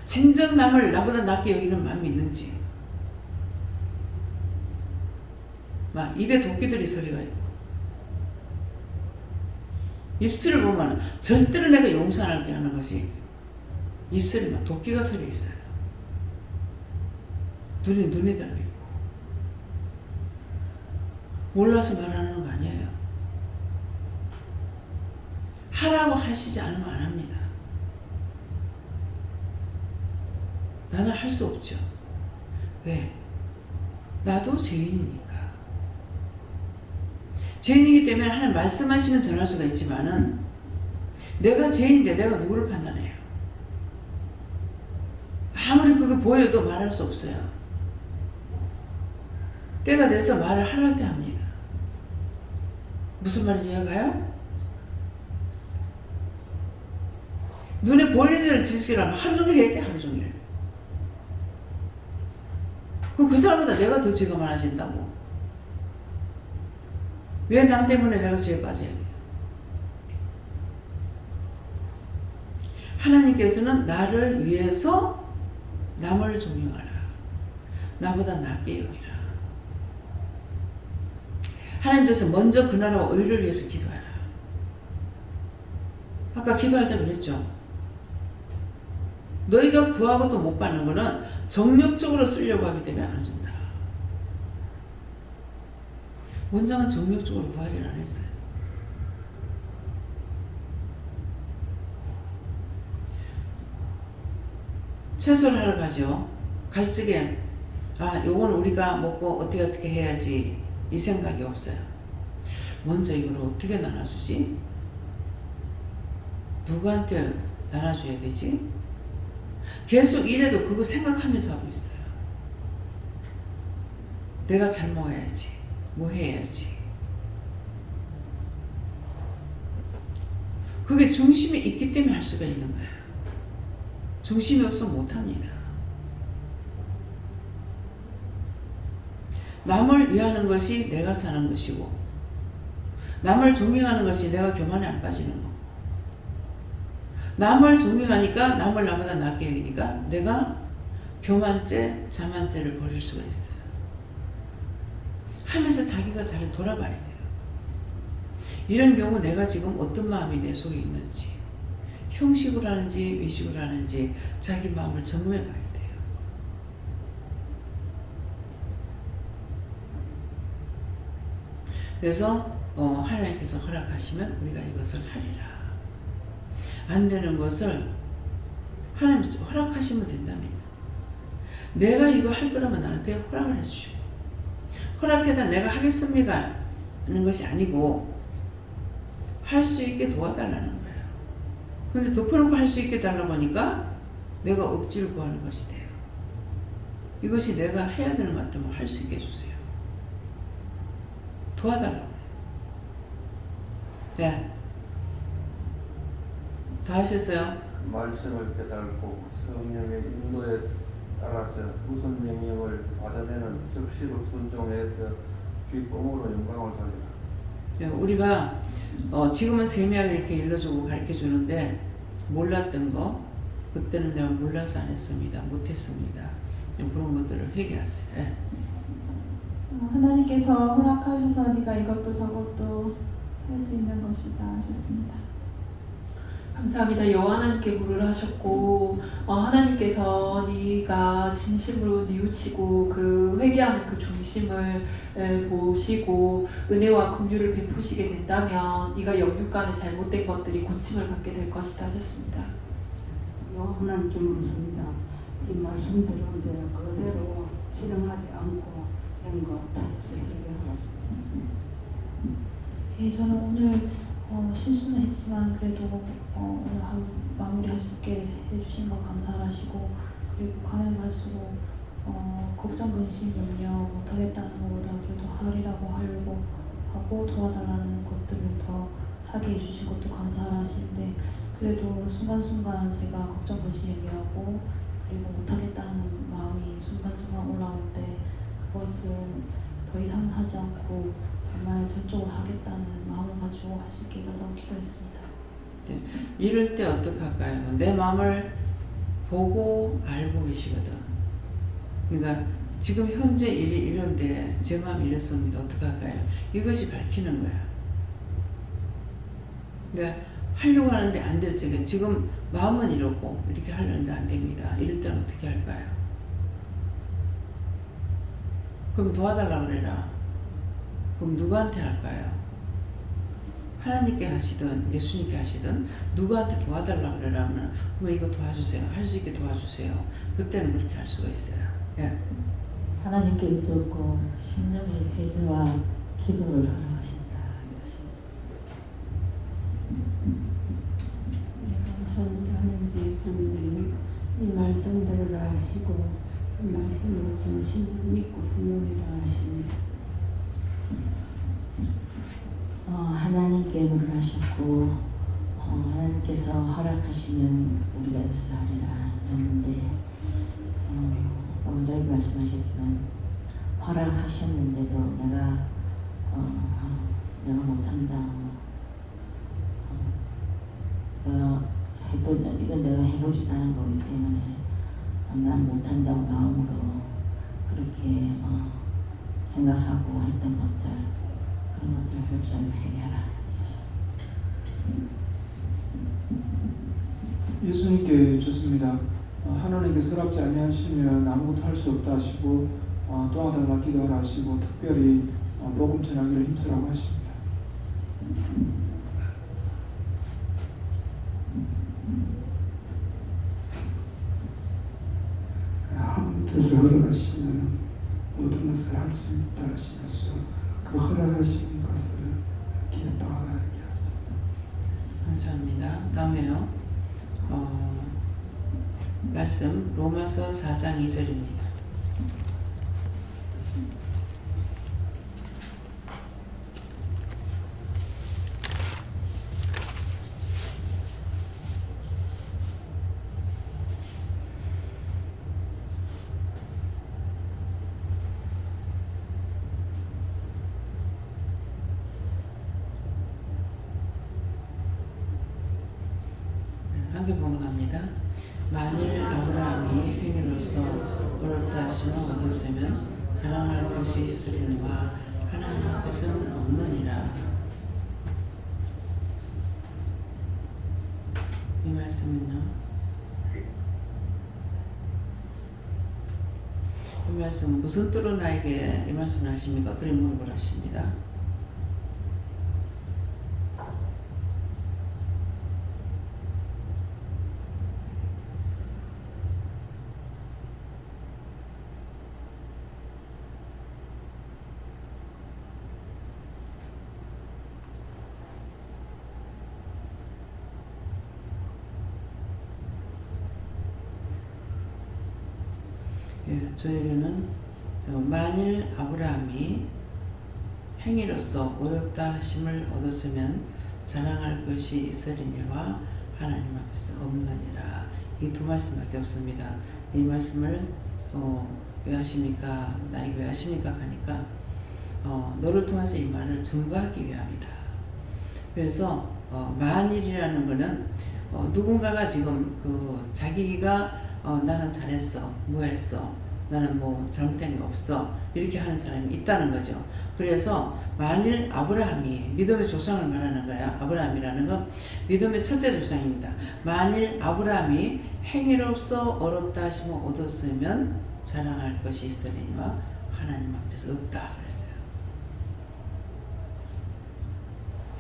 진정 남을 나보다 낫게 여기는 마음이 있는지. 막 입에 도끼들이 소리가 있고 입술을 보면 절대로 내가 용서하게 하는 것이 입술이 막 도끼가 서려 있어요. 눈이 달려있고 몰라서 말하는 거 아니에요. 하라고 하시지 않으면 안 합니다. 나는 할 수 없죠. 왜? 나도 죄인이니까. 죄인이기 때문에 하나님 말씀하시면 전할 수가 있지만은 내가 죄인인데 내가 누구를 판단해요? 아무리 그게 보여도 말할 수 없어요. 때가 돼서 말을 하랄 때 합니다. 무슨 말인지 이해가요? 눈에 보이는 일을 지시라면 하루 종일 해야 돼. 하루 종일. 그럼 그 사람보다 내가 더 죄가 많아진다고. 왜 남 때문에 내가 죄에 빠져야 돼요? 하나님께서는 나를 위해서 남을 존경하라. 나보다 낫게 여기라. 하나님께서 먼저 그 나라와 의를 위해서 기도하라. 아까 기도할 때 그랬죠. 너희가 구하고도 못 받는 거는 정력적으로 쓰려고 하기 때문에 안 준다. 원장은 정력적으로 구하지 않았어요. 채소를 하러 가죠. 갈 적에 요건 우리가 먹고 어떻게 해야지 이 생각이 없어요. 먼저 이걸 어떻게 나눠주지? 누구한테 나눠줘야 되지? 계속 이래도 그거 생각하면서 하고 있어요. 내가 잘 먹어야지. 뭐 해야지. 그게 중심이 있기 때문에 할 수가 있는 거예요. 중심이 없으면 못합니다. 남을 위하는 것이 내가 사는 것이고 남을 존경하는 것이 내가 교만에 안 빠지는 거고 남을 존경하니까 남을 나보다 낫게 여기니까 내가 교만죄, 자만죄를 버릴 수가 있어요. 하면서 자기가 잘 돌아봐야 돼요. 이런 경우 내가 지금 어떤 마음이 내 속에 있는지 형식으로 하는지 위식으로 하는지 자기 마음을 점검해 봐야 돼요. 그래서 하나님께서 허락하시면 우리가 이것을 하리라. 안 되는 것을 하나님 허락하시면 된답니다. 내가 이거 할 거라면 나한테 허락을 해주시고 허락해다 내가 하겠습니다 하는 것이 아니고 할 수 있게 도와달라는 거예요. 근데 덮어놓고 할 수 있게 달라고 하니까 내가 억지로 구하는 것이 돼요. 이것이 내가 해야 되는 것 같으면 할 수 있게 해주세요. 도와달라고 해요. 네. 다 하셨어요? 말씀을 깨달고 성령의 인도에 따라서 무슨 명령을 받으면 즉시로 순종해서 기쁨으로 영광을 돌리라. 네, 우리가 지금은 세미하게 이렇게 일러주고 가르쳐주는데 몰랐던 거 그때는 내가 몰라서 안 했습니다. 못했습니다. 그런 것들을 회개하세요. 네. 하나님께서 허락하셔서 네가 이것도 저것도 할 수 있는 것이다 하셨습니다. 감사합니다. 여호와 하나님께 물을 하셨고 하나님께서 네가 진심으로 뉘우치고 그 회개하는 그 중심을 보시고 은혜와 긍휼을 베푸시게 된다면 네가 영육간의 잘못된 것들이 고침을 받게 될 것이다 하셨습니다. 하나님께 묻습니다. 이 말씀대로인데 그대로 실행하지 않고 된 거 찾으시게 하옵소서. 예, 저는 오늘 실수는 했지만 그래도 오늘 하루 마무리할 수 있게 해주신 거 감사하시고, 그리고 가면 갈수록 걱정, 근심, 염려 못하겠다는 것보다 그래도 하리라고 하려고 하고 도와달라는 것들을 더 하게 해주신 것도 감사하시는데, 그래도 순간순간 제가 걱정, 근심, 염려하고 그리고 못하겠다는 마음이 순간순간 올라올 때 그것을 더 이상 하지 않고 정말 저쪽으로 하겠다는 마음을 가지고 할 수 있게 달라고 기도했습니다. 이럴 때 어떻게 할까요? 내 마음을 보고 알고 계시거든. 그러니까 지금 현재 일이 이런데 제 마음이 이렇습니다. 어떻게 할까요? 이것이 밝히는 거야. 그러니까 하려고 하는데 안 될 적에 지금 마음은 이렇고 이렇게 하려는데 안 됩니다. 이럴 때는 어떻게 할까요? 그럼 도와달라 그래라. 그럼 누구한테 할까요? 하나님께 하시든 예수님께 하시든 누구한테 도와달라 그러라면 그럼 이거 도와주세요. 할 수 있게 도와주세요. 그때는 그렇게 할 수가 있어요. 예. 하나님께 여쭙고 심령의 회개와 기도를 하라 하신다. 네, 감사합니다. 하나님께 여쭙는데 이 말씀들을 하시고 이 말씀을 전심으로 믿고 순종해라 하십니다. 하나님께 물을 하셨고 하나님께서 허락하시면 우리가 여기서 하리라 했는데 오늘 말씀하셨지만 허락하셨는데도 내가 못한다. 이건 내가 해보지도 않은 거기 때문에 난 못한다고 마음으로 그렇게 생각하고 했던 것들, 그런 것들을 솔직하게 해결하라 하셨습니다. 예수님께 좋습니다. 하나님께서 허락지 아니하시면 아무것도 할 수 없다 하시고 도와달라 기도하라 하시고 특별히 복음 전하기를 힘쓰라고 하십니다. 하나님께서 허락하시면 모든 것을 할 수 있다 하시면서 그 허락하신 것을 기뻐하라 얘기했습니다. 감사합니다. 다음에요. 말씀 로마서 4장 2절입니다. 함께 봉독합니다. 만일 아브라함이 행위로서 어렵다 하시면 얻었으면 자랑할 것이 있으리니와 하나님 앞에서는 없느니라. 이 말씀은요, 이 말씀 무슨 뜻으로 나에게 이 말씀을 하십니까? 그래 물어보라 하십니다. 예, 저에게는 만일 아브라함이 행위로서 어렵다 하심을 얻었으면 자랑할 것이 있으리니와 하나님 앞에서 없느니라. 이 두 말씀밖에 없습니다. 이 말씀을 왜 하십니까? 나에게 왜 하십니까? 하니까 너를 통해서 이 말을 증거하기 위함이다. 그래서 만일이라는 것은 누군가가 지금 자기가 나는 잘했어, 뭐 했어, 나는 뭐 잘못된 게 없어, 이렇게 하는 사람이 있다는 거죠. 그래서 만일 아브라함이 믿음의 조상을 말하는 거야. 아브라함이라는 건 믿음의 첫째 조상입니다. 만일 아브라함이 행위로서 어렵다 하시면 얻었으면 자랑할 것이 있으리니와 하나님 앞에서 없다 그랬어요.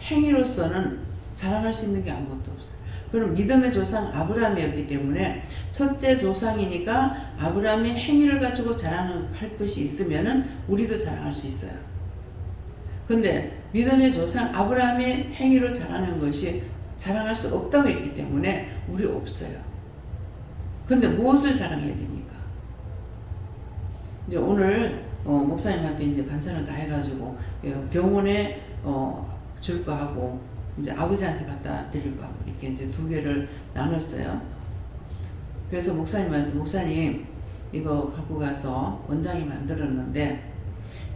행위로서는 자랑할 수 있는 게 아무것도 없어요. 그럼 믿음의 조상 아브라함이었기 때문에 첫째 조상이니까 아브라함의 행위를 가지고 자랑할 것이 있으면은 우리도 자랑할 수 있어요. 근데 믿음의 조상 아브라함의 행위로 자라는 것이 자랑할 수 없다고 했기 때문에 우리 없어요. 근데 무엇을 자랑해야 됩니까? 이제 오늘 목사님한테 이제 반찬을 다 해가지고 병원에 줄 거 하고 이제 아버지한테 갖다 드릴 거 하고 이렇게 이제 두 개를 나눴어요. 그래서 목사님한테 목사님 이거 갖고 가서 원장이 만들었는데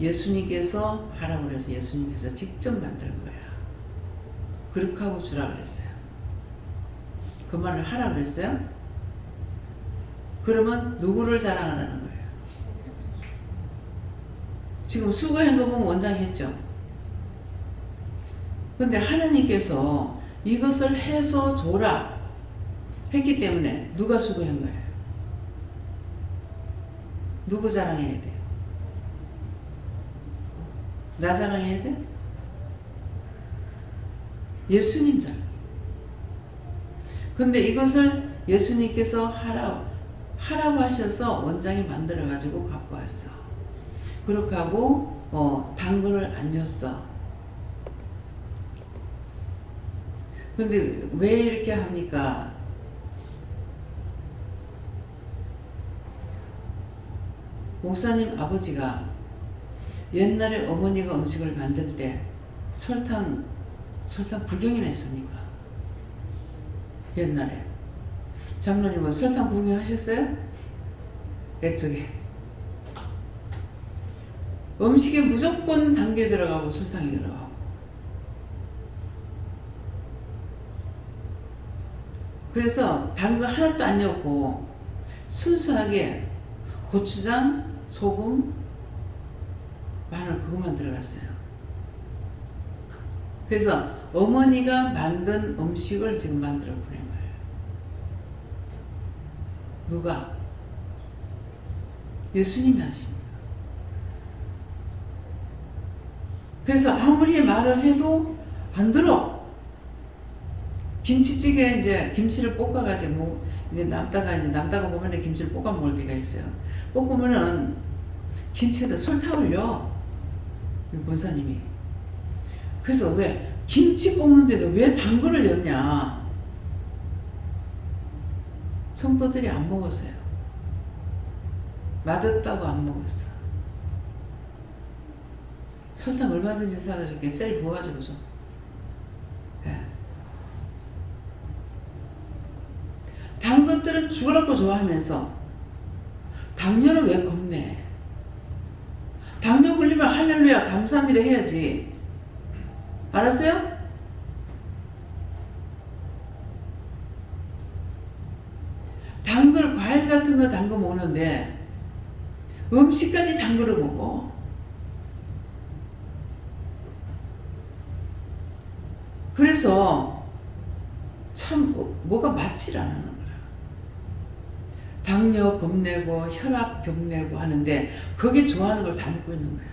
예수님께서 하라고 그래서 예수님께서 직접 만든 거야. 그렇게 하고 주라 그랬어요. 그 말을 하라 그랬어요. 그러면 누구를 자랑하라는 거예요? 지금 수고한 거 보면 원장이 했죠. 근데 하나님께서 이것을 해서 줘라 했기 때문에 누가 수고한 거예요? 누구 자랑해야 돼요? 나 자랑해야 돼? 예수님 자랑. 근데 이것을 예수님께서 하라고 하셔서 원장이 만들어가지고 갖고 왔어. 그렇게 하고 당근을 안 였어. 근데 왜 이렇게 합니까? 목사님 아버지가 옛날에 어머니가 음식을 만들 때 설탕 구경이나 했습니까? 옛날에 장로님은 설탕 구경하셨어요? 옛적에 음식에 무조건 단계 들어가고 설탕이 들어가고 그래서 단 거 하나도 안 넣고 순수하게 고추장, 소금, 마늘 그것만 들어갔어요. 그래서 어머니가 만든 음식을 지금 만들어 보낸 거예요. 누가? 예수님이 하시니까. 그래서 아무리 말을 해도 안 들어. 김치찌개 이제 김치를 볶아가지고 이제 남다가 보면 김치를 볶아 먹을 때가 있어요. 볶으면은 김치에다 설탕을 넣어. 권사님이. 그래서 왜 김치 볶는데도 왜 당근을 넣냐? 성도들이 안 먹었어요. 맛없다고 안 먹었어. 설탕 얼마든지 사다 줄게. 셀 부어가지고 좀. 예. 단 것들은 죽으라고 좋아하면서 당뇨는 왜 겁내? 당뇨 걸리면 할렐루야 감사합니다 해야지. 알았어요? 단 걸 과일 같은 거 단 거 먹는데 음식까지 단 거를 먹어. 그래서 참 뭐가 맞질 않는 거야. 당뇨 겁내고 혈압 겁내고 하는데 거기 좋아하는 걸 다 먹고 있는 거야.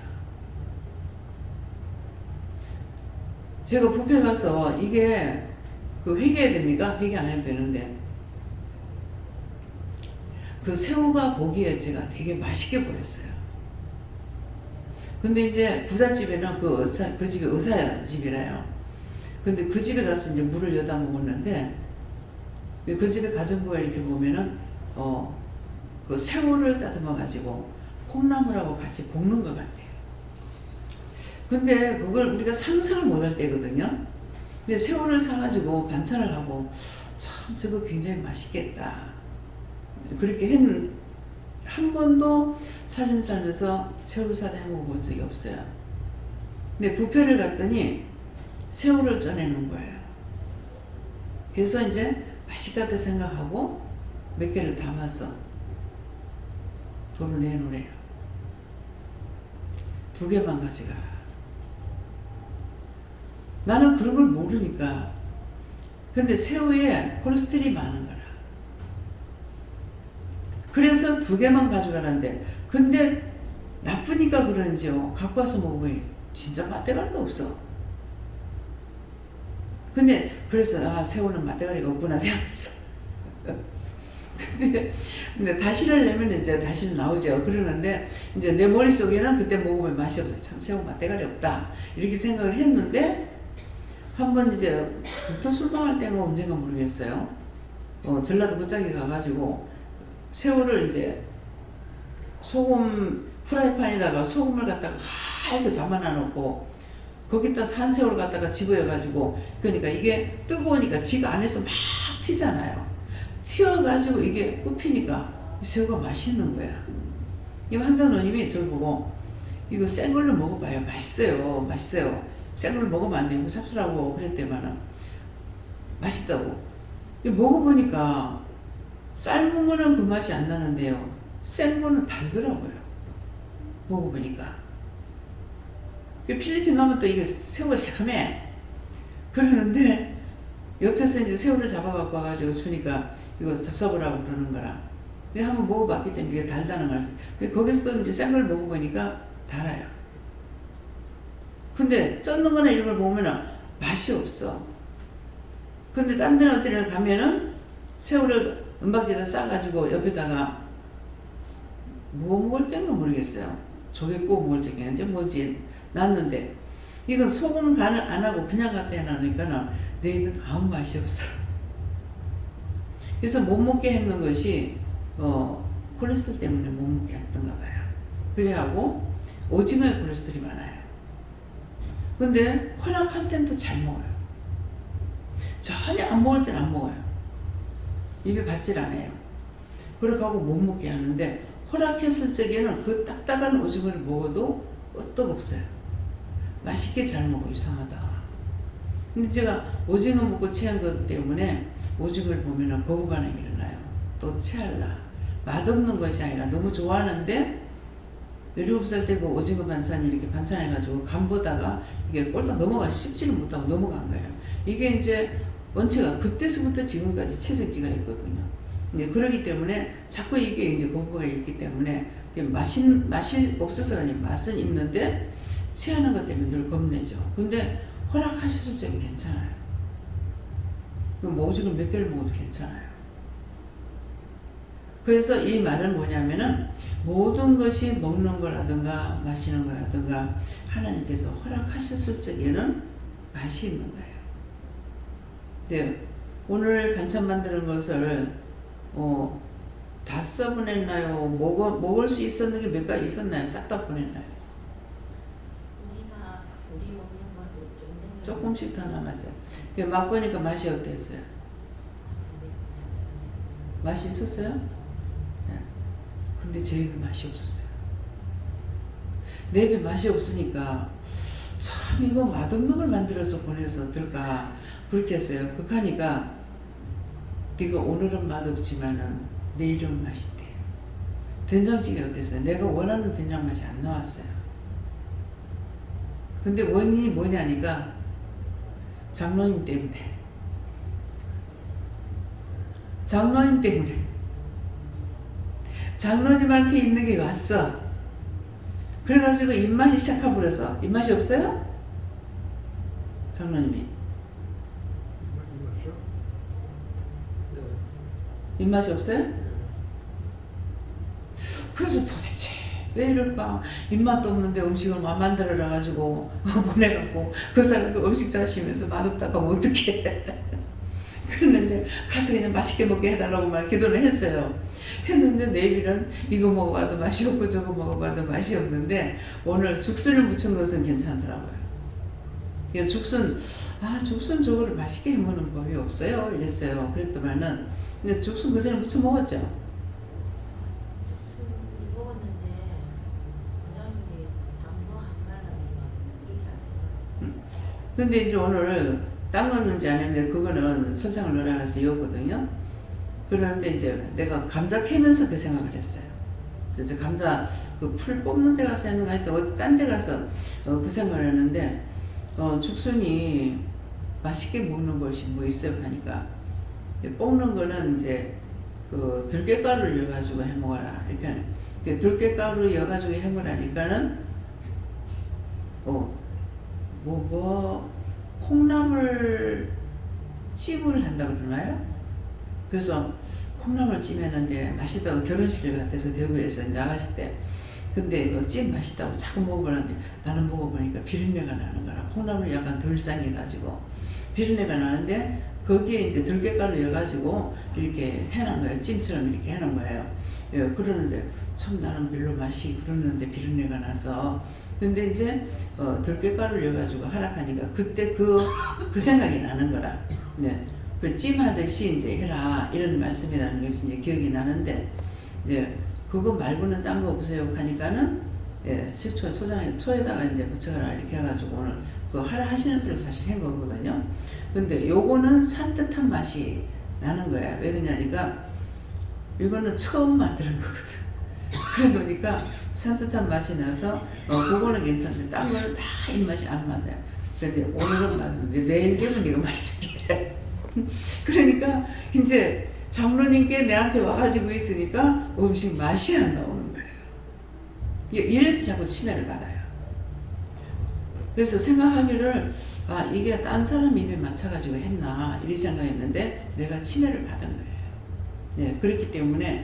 제가 뷔페 가서 이게 회개해야 됩니까? 회개 안 해도 되는데 그 새우가 보기에 제가 되게 맛있게 보였어요. 근데 이제 부잣집에는 그 집이 의사 집이래요. 근데 그 집에 가서 이제 물을 여다 먹었는데 그 집에 가정부에 이렇게 보면은 그 새우를 다듬어 가지고 콩나물하고 같이 볶는 것 같아요. 근데 그걸 우리가 상상을 못할 때거든요. 근데 새우를 사가지고 반찬을 하고 참 저거 굉장히 맛있겠다. 그렇게 한 번도 살면서 새우를 사다 해먹어본 적이 없어요. 근데 뷔페를 갔더니 새우를 쪄내는 거예요. 그래서 이제 맛있겠다 생각하고 몇 개를 담아서 돈을 내놓으래요. 2개만 가져가. 나는 그런 걸 모르니까. 근데 새우에 콜레스테롤이 많은 거라. 그래서 2개만 가져가는데 근데 나쁘니까 그런지요. 갖고 와서 먹으면 진짜 맛대가리가 없어. 근데 그래서 새우는 맛대가리가 없구나 생각해서 근데 다시를 내면 이제 다시는 나오죠. 그러는데 이제 내 머릿속에는 그때 먹으면 맛이 없어. 참 새우 맛대가리 없다. 이렇게 생각을 했는데 한번 이제 또 술방할 때가 언젠가 모르겠어요. 전라도 무작위 가가지고 새우를 이제 소금 프라이팬에다가 소금을 갖다가 하얗게 담아놔 놓고 거기다 산새우를 갖다가 집어여가지고 그러니까 이게 뜨거우니까 지가 안에서 막 튀잖아요. 튀어가지고 이게 굽히니까 새우가 맛있는 거야. 이 황장로님이 저를 보고 이거 센 걸로 먹어봐요. 맛있어요. 맛있어요. 센 걸로 먹으면 안 돼요. 삽수라고 그랬더니만은 맛있다고. 먹어보니까 삶은 거는 그 맛이 안 나는데요. 센 거는 달더라고요. 먹어보니까. 필리핀 가면 또 이게 새우가 새카매. 그러는데 옆에서 이제 새우를 잡아갖고 와가지고 주니까 이거 잡숴보라고 그러는 거라. 한번 먹어봤기 때문에 이게 달다는 거지. 거기서 또 이제 센 걸 먹어보니까 달아요. 근데 쪘는 거나 이런 걸 먹으면 맛이 없어. 근데 딴 데는 어디를 가면은 새우를 은박지에다 싸가지고 옆에다가 뭐 먹을 때인가 모르겠어요. 조개 구워 먹을 적에는 이제 뭐지 놨는데 이건 소금 간을 안 하고 그냥 갖다 해놔니까는 내 입은 아무 맛이 없어. 그래서 못 먹게 했는 것이 콜레스테롤 때문에 못 먹게 했던가 봐요. 그래하고 오징어에 콜레스테롤이 많아요. 근데 허락할 땐 또 잘 먹어요. 전혀 안 먹을 땐 안 먹어요. 입에 받질 않아요. 그러고 못 먹게 하는데 허락했을 적에는 그 딱딱한 오징어를 먹어도 끄떡없어요. 맛있게 잘 먹어. 이상하다. 근데 제가 오징어 먹고 체한 것 때문에 오징어를 보면 거부 반응이 일어나요. 또 체할라. 맛없는 것이 아니라 너무 좋아하는데 17살 때 그 오징어 반찬이 이렇게 반찬해가지고 간 보다가 이게 꼴딱 넘어가 씹지를 못하고 넘어간 거예요. 이게 이제 원체가 그때서부터 지금까지 체적기가 있거든요. 그러기 때문에 자꾸 이게 이제 거부가 있기 때문에 맛이 없어서 아니 맛은 있는데 체하는 것 때문에 늘 겁내죠. 근데 허락하실 적이 괜찮아요. 뭐 오징어 몇 개를 먹어도 괜찮아요. 그래서 이 말은 뭐냐면은 모든 것이 먹는 거라든가 마시는 거라든가 하나님께서 허락하셨을 적에는 맛이 있는 거예요. 네, 오늘 반찬 만드는 것을 다 써보냈나요? 먹을 수 있었는 게 몇 가지 있었나요? 싹 다 보냈나요? 우리 먹는 것도 좀 조금씩 더 남았어요. 맛보니까 맛이 어땠어요? 맛이 있었어요? 네. 근데 제 입에 맛이 없었어요. 내 입에 맛이 없으니까 참 이거 맛없는 걸 만들어서 보내서 어떨까 그렇게 했어요. 그러니까 네가 오늘은 맛없지만은 내일은 맛있대. 된장찌개 어땠어요? 내가 원하는 된장 맛이 안 나왔어요. 근데 원인이 뭐냐니까 장로님 때문에. 장로님 때문에. 장로님한테 있는 게 왔어. 그래가지고 입맛이 시작해버려서. 입맛이 없어요? 장로님이. 입맛이 없어요? 그래서 도대체 왜 이럴까? 입맛도 없는데 음식을 막 만들어놔 가지고 보내갖고 그 사람도 음식 자시면서 맛없다고 하면 어떡해. 그랬는데 가서 그냥 맛있게 먹게 해달라고 말 기도를 했어요. 했는데 내일은 이거 먹어봐도 맛이 없고 저거 먹어봐도 맛이 없는데 오늘 죽순을 무친 것은 괜찮더라고요. 죽순 저거를 맛있게 해먹는 법이 없어요 이랬어요. 그랬더만은 근데 죽순 그 전에 무쳐 먹었죠. 먹었는데 부장님이 당도 한 말하니까 그렇게 하세요. 근데 이제 오늘 담갔는지 안 했는데 그거는 설탕을 넣어서 이었거든요. 그런데 이제 내가 감자 캐면서 그 생각을 했어요. 이제 감자 그 풀 뽑는 데 가서 했는가 했더니 어디 딴 데 가서 그 생각을 했는데 죽순이 맛있게 먹는 것이 뭐 있어요 하니까 뽑는 거는 이제 그 들깨가루를 넣어가지고 해먹어라 이렇게 들깨가루 넣어가지고 해먹으라니까는 콩나물 찜을 한다고 그러나요? 그래서 콩나물 찜했는데 맛있다고 결혼식을 갔대서 대구에서 이제 나갔을 때 근데 이거 찜 맛있다고 자꾸 먹어보는데 나는 먹어보니까 비린내가 나는 거라. 콩나물이 약간 덜 상해가지고 비린내가 나는데 거기에 이제 들깨가루 넣어가지고 이렇게 해놓은 거예요. 찜처럼 이렇게 해놓은 거예요. 예, 그러는데 참 나는 별로 맛이 그러는데 비린내가 나서 근데 이제 들깨가루를 넣어가지고 하락하니까 그때 그 생각이 나는 거라. 네. 그 찜하듯이 이제 해라 이런 말씀이 나는 것이 이제 기억이 나는데 이제 그거 말고는 딴 거 없어요 하니까는 예, 식초 초에다가 이제 묻혀라 이렇게 해가지고 오늘 그 하시는 대로 사실 한 거거든요. 근데 요거는 산뜻한 맛이 나는 거야. 왜 그러냐니까 이거는 처음 만드는 거거든. 그러다 보니까 산뜻한 맛이 나서 그거는 괜찮은데 딴 거는 다 입맛이 안 맞아요. 그런데 오늘은 맞는데 내일 되면 이거 맛있대. 그러니까 이제 장로님께 내한테 와가지고 있으니까 음식 맛이 안 나오는 거예요. 이래서 자꾸 치매를 받아요. 그래서 생각하기를 이게 딴 사람 입에 맞춰가지고 했나 이렇게 생각했는데 내가 치매를 받은 거예요. 네, 그렇기 때문에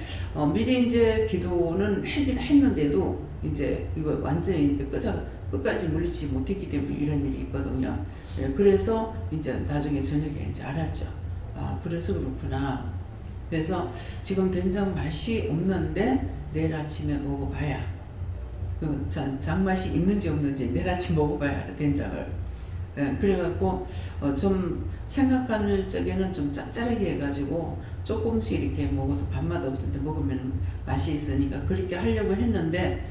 미리 이제 기도는 했는데도 이제 이거 완전히 이제 끝까지 물리치지 못했기 때문에 이런 일이 있거든요. 네, 그래서 이제 나중에 저녁에 이제 알았죠. 그래서 그렇구나. 그래서 지금 된장 맛이 없는데 내일 아침에 먹어봐야 그 장맛이 있는지 없는지 내일 아침 먹어봐야 알아, 된장을. 네, 그래갖고 좀 생각할 적에는 좀 짭짤하게 해가지고 조금씩 이렇게 먹어도 밥맛 없을 때 먹으면 맛이 있으니까 그렇게 하려고 했는데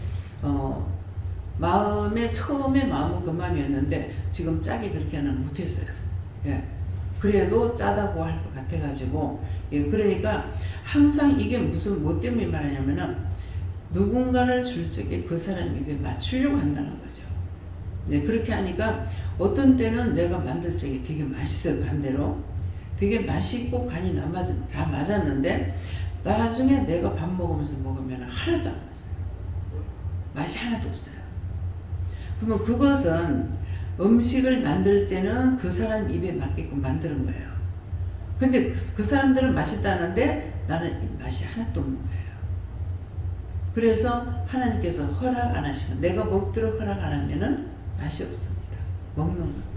처음에 마음은 그 마음이었는데 지금 짜게 그렇게는 못했어요. 예. 그래도 짜다고 할 것 같아가지고 예. 그러니까 항상 이게 뭐 때문에 말하냐면은 누군가를 줄 적에 그 사람 입에 맞추려고 한다는 거죠. 네, 그렇게 하니까 어떤 때는 내가 만들 적에 되게 맛있어요. 반대로 되게 맛있고 간이 다 맞았는데 나중에 내가 밥 먹으면서 먹으면 하나도 안 맞아요. 맛이 하나도 없어요. 그러면 그것은 음식을 만들 때는 그 사람 입에 맞게끔 만드는 거예요. 근데 그 사람들은 맛있다는데 나는 맛이 하나도 없는 거예요. 그래서 하나님께서 허락 안 하시면 내가 먹도록 허락 안 하면은 맛이 없습니다. 먹는 것도.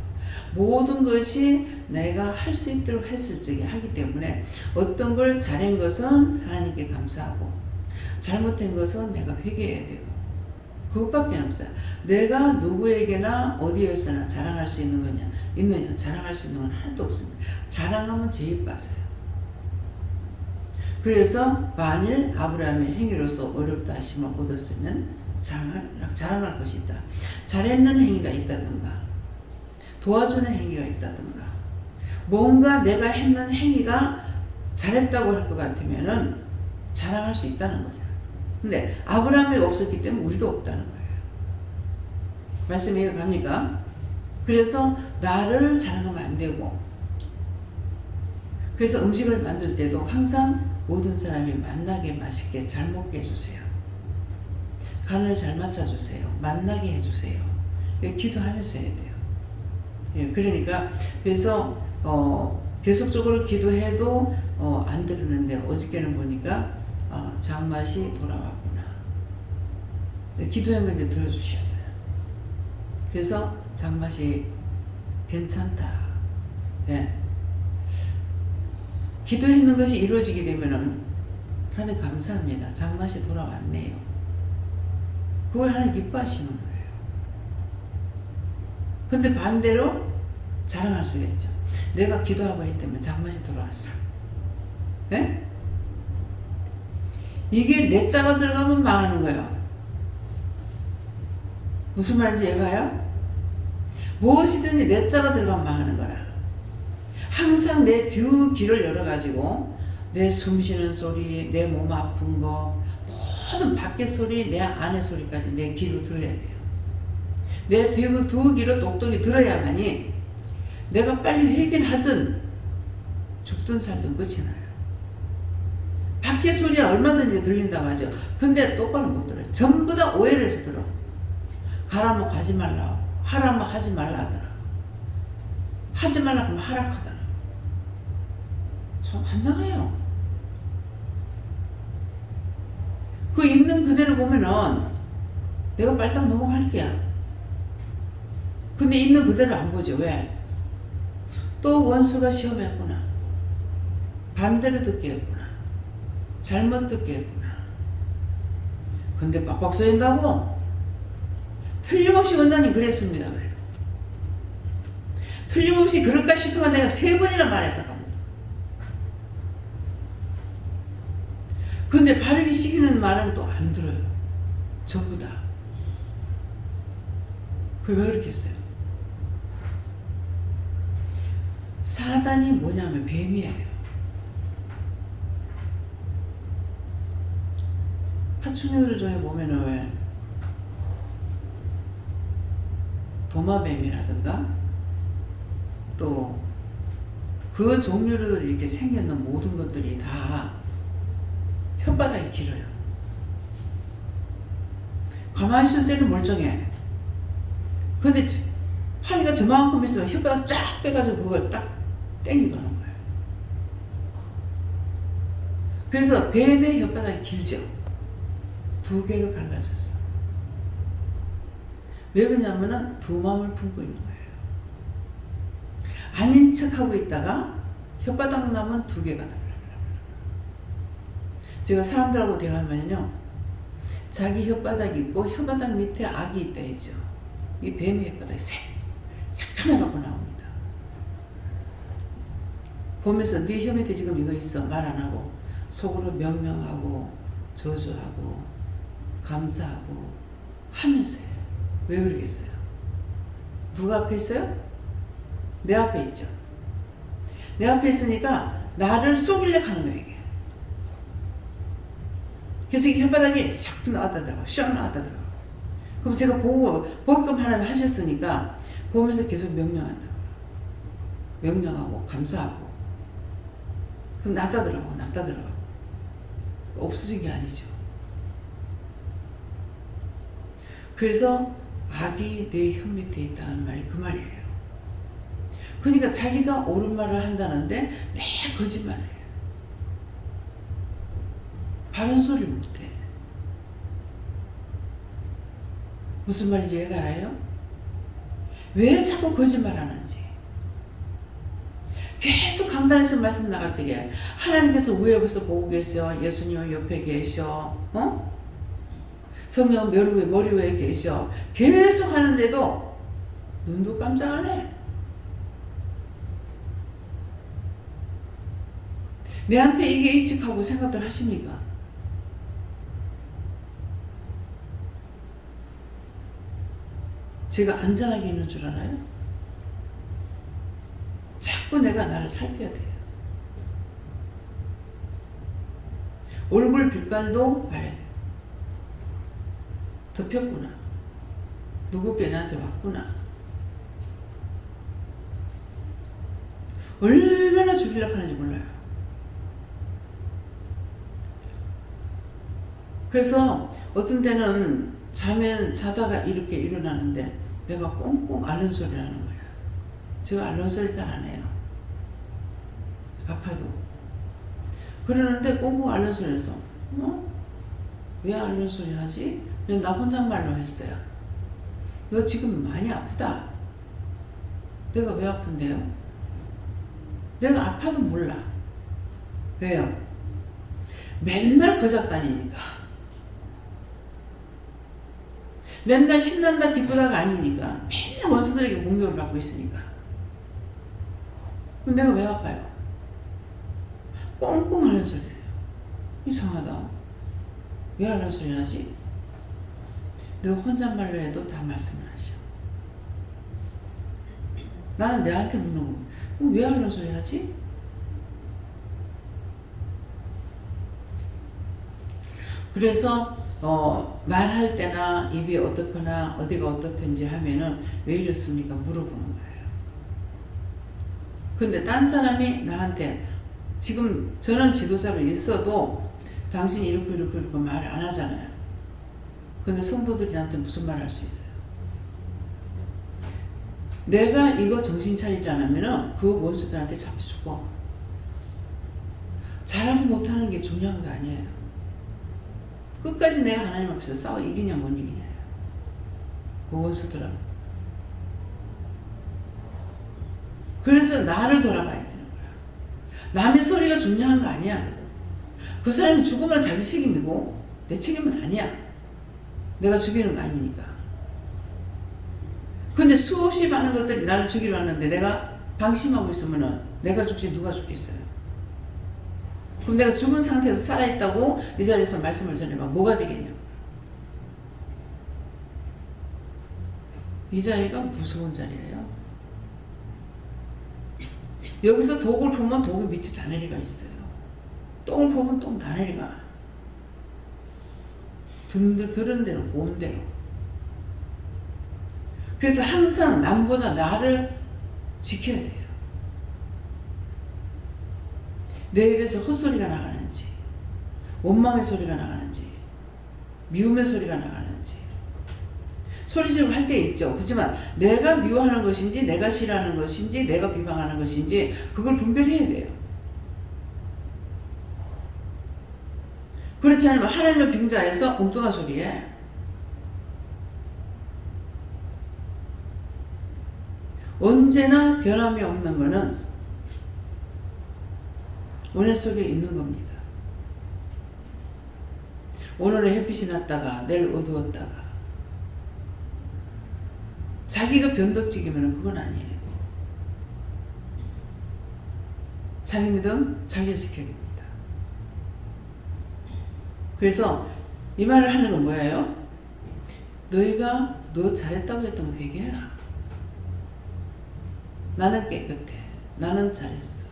모든 것이 내가 할 수 있도록 했을 적에 하기 때문에 어떤 걸 잘한 것은 하나님께 감사하고 잘못된 것은 내가 회개해야 되고 그것밖에 없어요. 내가 누구에게나 어디에서나 자랑할 수 있는 거냐 있느냐 자랑할 수 있는 건 하나도 없습니다. 자랑하면 죄에 빠져요. 그래서 만일 아브라함의 행위로서 어렵다 하심을 얻었으면 자랑할 것이 있다. 잘했는 행위가 있다든가 도와주는 행위가 있다든가 뭔가 내가 했는 행위가 잘했다고 할 것 같으면은 자랑할 수 있다는 거죠. 근데 아브라함이 없었기 때문에 우리도 없다는 거예요. 말씀 이해가 갑니까? 그래서 나를 자랑하면 안 되고 그래서 음식을 만들 때도 항상 모든 사람이 만나게 맛있게 잘 먹게 해주세요. 간을 잘 맞춰주세요. 만나게 해주세요. 기도하면서 해야 돼요. 예, 그러니까 그래서 계속적으로 기도해도 안 들었는데 어저께는 보니까 장맛이 돌아왔구나. 기도한 걸 이제 들어주셨어요. 그래서 장맛이 괜찮다. 예. 기도했는 것이 이루어지게 되면은 하나님 감사합니다. 장맛이 돌아왔네요. 그걸 하나님 기뻐하시는 거예요. 근데 반대로 자랑할 수가 있죠. 내가 기도하고 했다면 장맛이 돌아왔어. 네? 이게 내 자가 들어가면 망하는 거예요. 무슨 말인지 이해가요? 무엇이든지 내 자가 들어가면 망하는 거라. 항상 내 귀를 열어가지고 내 숨쉬는 소리, 내 몸 아픈 거, 모든 밖의 소리, 내 안의 소리까지 내 귀로 들어야 돼요. 내 두 귀로 똑똑히 들어야만이 내가 빨리 회개하든 죽든 살든 끝이 나요. 밖의 소리는 얼마든지 들린다고 하죠. 근데 똑바로 못 들어요. 전부 다 오해를 해서 들어. 가라면 가지 말라, 하라면 하지 말라 하더라. 하지 말라 하면 하락하더라. 참 환장해요. 그 있는 그대로 보면은 내가 빨딱 넘어갈 게야. 근데 있는 그대로 안 보죠. 왜? 또 원수가 시험했구나. 반대로 듣게 했구나. 잘못 듣게 했구나. 근데 빡빡 써인다고? 틀림없이 원장님 그랬습니다. 그래요. 틀림없이 그럴까 싶어가 내가 3번이나 말했다고 합니다. 근데 바르게 시키는 말은 또 안 들어요. 전부 다. 그게 왜 그렇게 했어요? 사단이 뭐냐면 뱀이에요. 파충류들 중에 보면은 왜 도마뱀이라든가 또 그 종류로 이렇게 생겼는 모든 것들이 다 혓바닥이 길어요. 가만히 있을 때는 멀쩡해. 근데 파리가 저만큼 있으면 혓바닥 쫙 빼가지고 그걸 딱 땡기고 하는 거예요. 그래서 뱀의 혓바닥이 길죠. 2개로 갈라졌어. 왜 그러냐면은 두 마음을 품고 있는 거예요. 아닌 척하고 있다가 혓바닥 남은 2개가 나와요. 제가 사람들하고 대화하면요, 자기 혓바닥이 있고 혓바닥 밑에 악이 있다 했죠. 이 뱀의 혓바닥이 새카매갖고 나옵니다. 보면서 네 혀 밑에 지금 이거 있어. 말 안 하고 속으로 명령하고 저주하고 감사하고 하면서요. 왜 그러겠어요? 누가 앞에 있어요? 내 앞에 있죠. 내 앞에 있으니까 나를 속이려고 하는 거예요. 이게. 그래서 이 혓바닥이 샥 나왔다 들어가고 샥 나왔다 들어가고. 그럼 제가 보게끔 하나님 하셨으니까 보면서 계속 명령한다고요. 명령하고 감사하고. 그럼 나왔다 들어가고 나왔다 들어가고. 없어진 게 아니죠. 그래서 악이 내 혀 밑에 있다는 말이 그 말이에요. 그러니까 자기가 옳은 말을 한다는데 매 거짓말을 해요. 바른 소리 못해. 무슨 말인지 이해가 가요? 왜 자꾸 거짓말 하는지. 계속 강단에서 말씀 나갔지게 하나님께서 위에 벌써 보고 계셔. 예수님 옆에 계셔. 성령 머리 위에 계셔. 계속 하는데도 눈도 깜짝 안 해. 내한테 이게 익숙하고 생각들 하십니까? 제가 안전하게 있는 줄 알아요? 자꾸 내가 나를 살펴야 돼요. 얼굴 빛깔도 봐야 돼요. 덮였구나. 누구께 나한테 왔구나. 얼마나 죽이려고 하는지 몰라요. 그래서 어떤 때는 자다가 이렇게 일어나는데 내가 꽁꽁 앓는 소리를 하는 거야. 제가 앓는 소리 잘 안 해요. 아파도. 그러는데 꽁꽁 앓는 소리에서 왜 앓는 소리 하지? 나 혼잣말로 했어요. 너 지금 많이 아프다. 내가 왜 아픈데요? 내가 아파도 몰라. 왜요? 맨날 거작 다니니까. 맨날 신난다 기쁘다가 아니니까. 맨날 원수들에게 공격을 받고 있으니까. 그럼 내가 왜 아파요? 꽁꽁 하는 소리예요. 이상하다. 왜 하는 소리 하지? 너 혼잣말로 해도 다 말씀을 하셔. 나는 내한테 묻는 거. 왜 하는 소리 하지? 그래서 말할 때나 입이 어떻거나 어디가 어떻든지 하면은 왜 이렇습니까? 물어보는 거예요. 근데 딴 사람이 나한테 지금 저는 지도자로 있어도 당신이 이렇게 말을 안 하잖아요. 근데 성도들이 나한테 무슨 말 할 수 있어요? 내가 이거 정신 차리지 않으면은 그 원수들한테 잡혀 죽어. 잘하고 못하는 게 중요한 거 아니에요. 끝까지 내가 하나님 앞에서 싸워 이기냐 못 이기냐. 그 원수더라고. 그래서 나를 돌아봐야 되는 거야. 남의 소리가 중요한 거 아니야. 그 사람이 죽으면 자기 책임이고 내 책임은 아니야. 내가 죽이는 거 아니니까. 근데 수없이 많은 것들이 나를 죽이려 하는데 내가 방심하고 있으면은 내가 죽지 누가 죽겠어요. 그럼 내가 죽은 상태에서 살아있다고 이 자리에서 말씀을 전해봐. 뭐가 되겠냐. 이 자리가 무서운 자리예요. 여기서 독을 보면 독이 밑에 다내리가 있어요. 똥을 보면 똥 다내리가. 들은 대로 온 대로. 그래서 항상 남보다 나를 지켜야 돼요. 내 입에서 헛소리가 나가는지, 원망의 소리가 나가는지, 미움의 소리가 나가는지. 소리 지르고 할 때 있죠. 그렇지만 내가 미워하는 것인지, 내가 싫어하는 것인지, 내가 비방하는 것인지 그걸 분별해야 돼요. 그렇지 않으면 하나님의 빙자에서 엉뚱한 소리에 언제나 변함이 없는 것은 은혜 속에 있는 겁니다. 오늘은 햇빛이 났다가 내일 어두웠다가 자기가 변덕지기면 그건 아니에요. 자기 믿음 자기가 지켜야 됩니다. 그래서 이 말을 하는 건 뭐예요? 너희가 너 잘했다고 했던 거 회개해라. 나는 깨끗해. 나는 잘했어.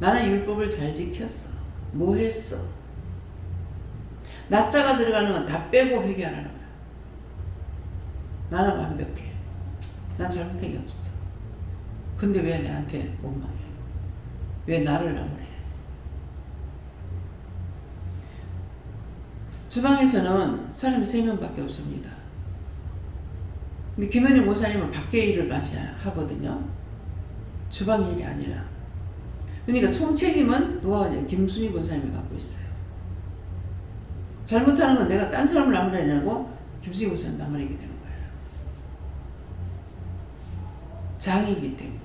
나는 율법을 잘 지켰어. 뭐 했어? 나자가 들어가는 건 다 빼고 회개하라는 거야. 나는 완벽해. 난 잘못한 게 없어. 근데 왜 나한테 원망해? 왜 나를 나무래? 주방에서는 사람이 3명밖에 없습니다. 근데 김현희 목사님은 밖에 일을 많이 하거든요. 주방 일이 아니라. 그러니까 총책임은 누가 하냐? 김순희 목사님이 갖고 있어요. 잘못하는 건 내가 딴 사람을 나무라냐고 김순희 목사님 나무라게 되는 거예요. 장이기 때문에.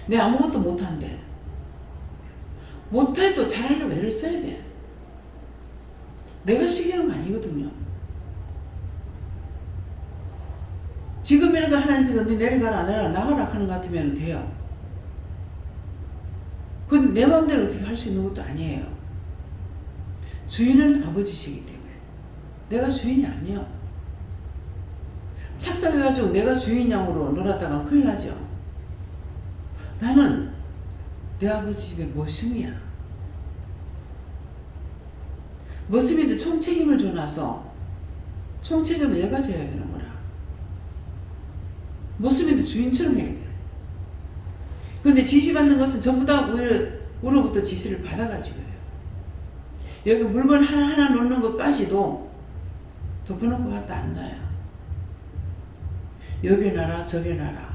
내가 아무것도 못한대. 못해도 잘하려고 애를 써야 돼. 내가 시키는 거 아니거든요. 지금이라도 하나님께서 네 내려가라 나가라 하는 것 같으면 돼요. 그건 내 마음대로 어떻게 할 수 있는 것도 아니에요. 주인은 아버지시기 때문에. 내가 주인이 아니야. 착각해가지고 내가 주인양으로 놀았다가 큰일 나죠. 나는 내 아버지 집의 모심이야. 모습인데 총책임을 줘놔서 총책임을 얘가 져야 되는 거라. 모습인데 주인처럼 해야 돼. 그런데 지시받는 것은 전부 다 우로부터 지시를 받아가지고 해요. 여기 물건 하나하나 놓는 것까지도 덮어놓고 갔다 안 놔요. 여기 놔라 저기 놔라.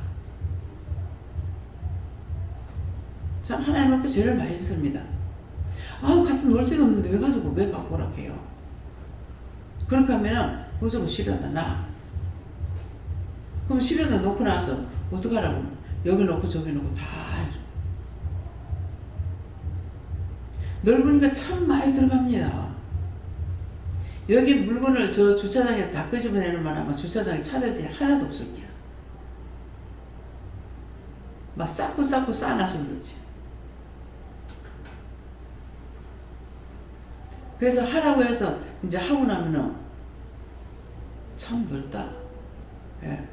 참 하나님 앞에 죄를 많이 짓습니다. 아우 같은 놀 데도 없는데 왜 가지고 왜 갖고 오라 해요. 그렇게 하면은 무조건 싫어한다 나. 그럼 싫어한다 놓고 나서 어떡하라고 여기 놓고 저기 놓고 다 해줘. 넓으니까 참 많이 들어갑니다. 여기 물건을 저 주차장에 다 끄집어내는 만 아마 주차장에 차들 때 하나도 없을 거야. 막 쌓고 쌓아놔서 그렇지. 그래서 하라고 해서 이제 하고 나면은 참 넓다. 예.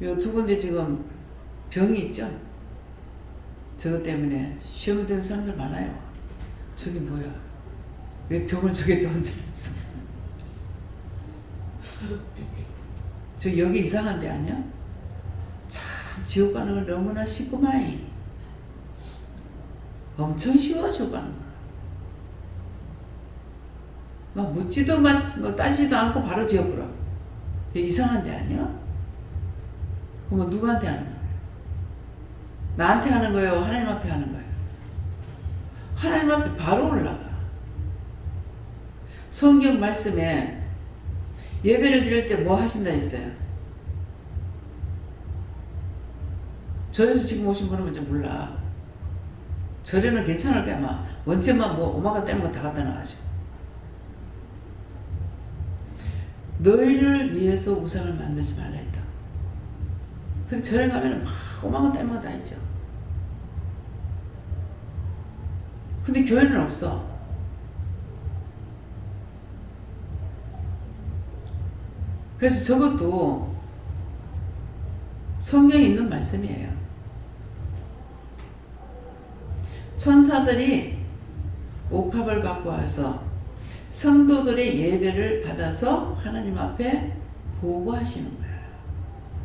요 두 군데 지금 병이 있죠? 저것 때문에 시험 드는 사람들 많아요. 저기 뭐야? 왜 병을 저기 던져놨어? 저 여기 이상한 데 아니야? 참 지옥 가는 걸 너무나 쉽구만. 엄청 쉬워 지옥 가는 거. 막 묻지도 뭐 따지도 않고 바로 지옥으로. 이상한 데 아니야? 그럼 누구한테 하는 거예요? 나한테 하는 거예요? 하나님 앞에 하는 거예요? 하나님 앞에 바로 올라가. 성경 말씀에 예배를 드릴 때 뭐 하신다 했어요? 절에서 지금 오신 분은 먼저 몰라. 절에는 괜찮을 거야. 아마 원체만 뭐 오마가 떼는 거 다 갖다 놔가지고. 너희를 위해서 우상을 만들지 말라 했다. 근데 절에 가면은 막 오마가 떼는 거 다 있죠. 근데 교회는 없어. 그래서 저것도 성경에 있는 말씀이에요. 천사들이 옥합을 갖고 와서 성도들의 예배를 받아서 하나님 앞에 보고하시는 거예요.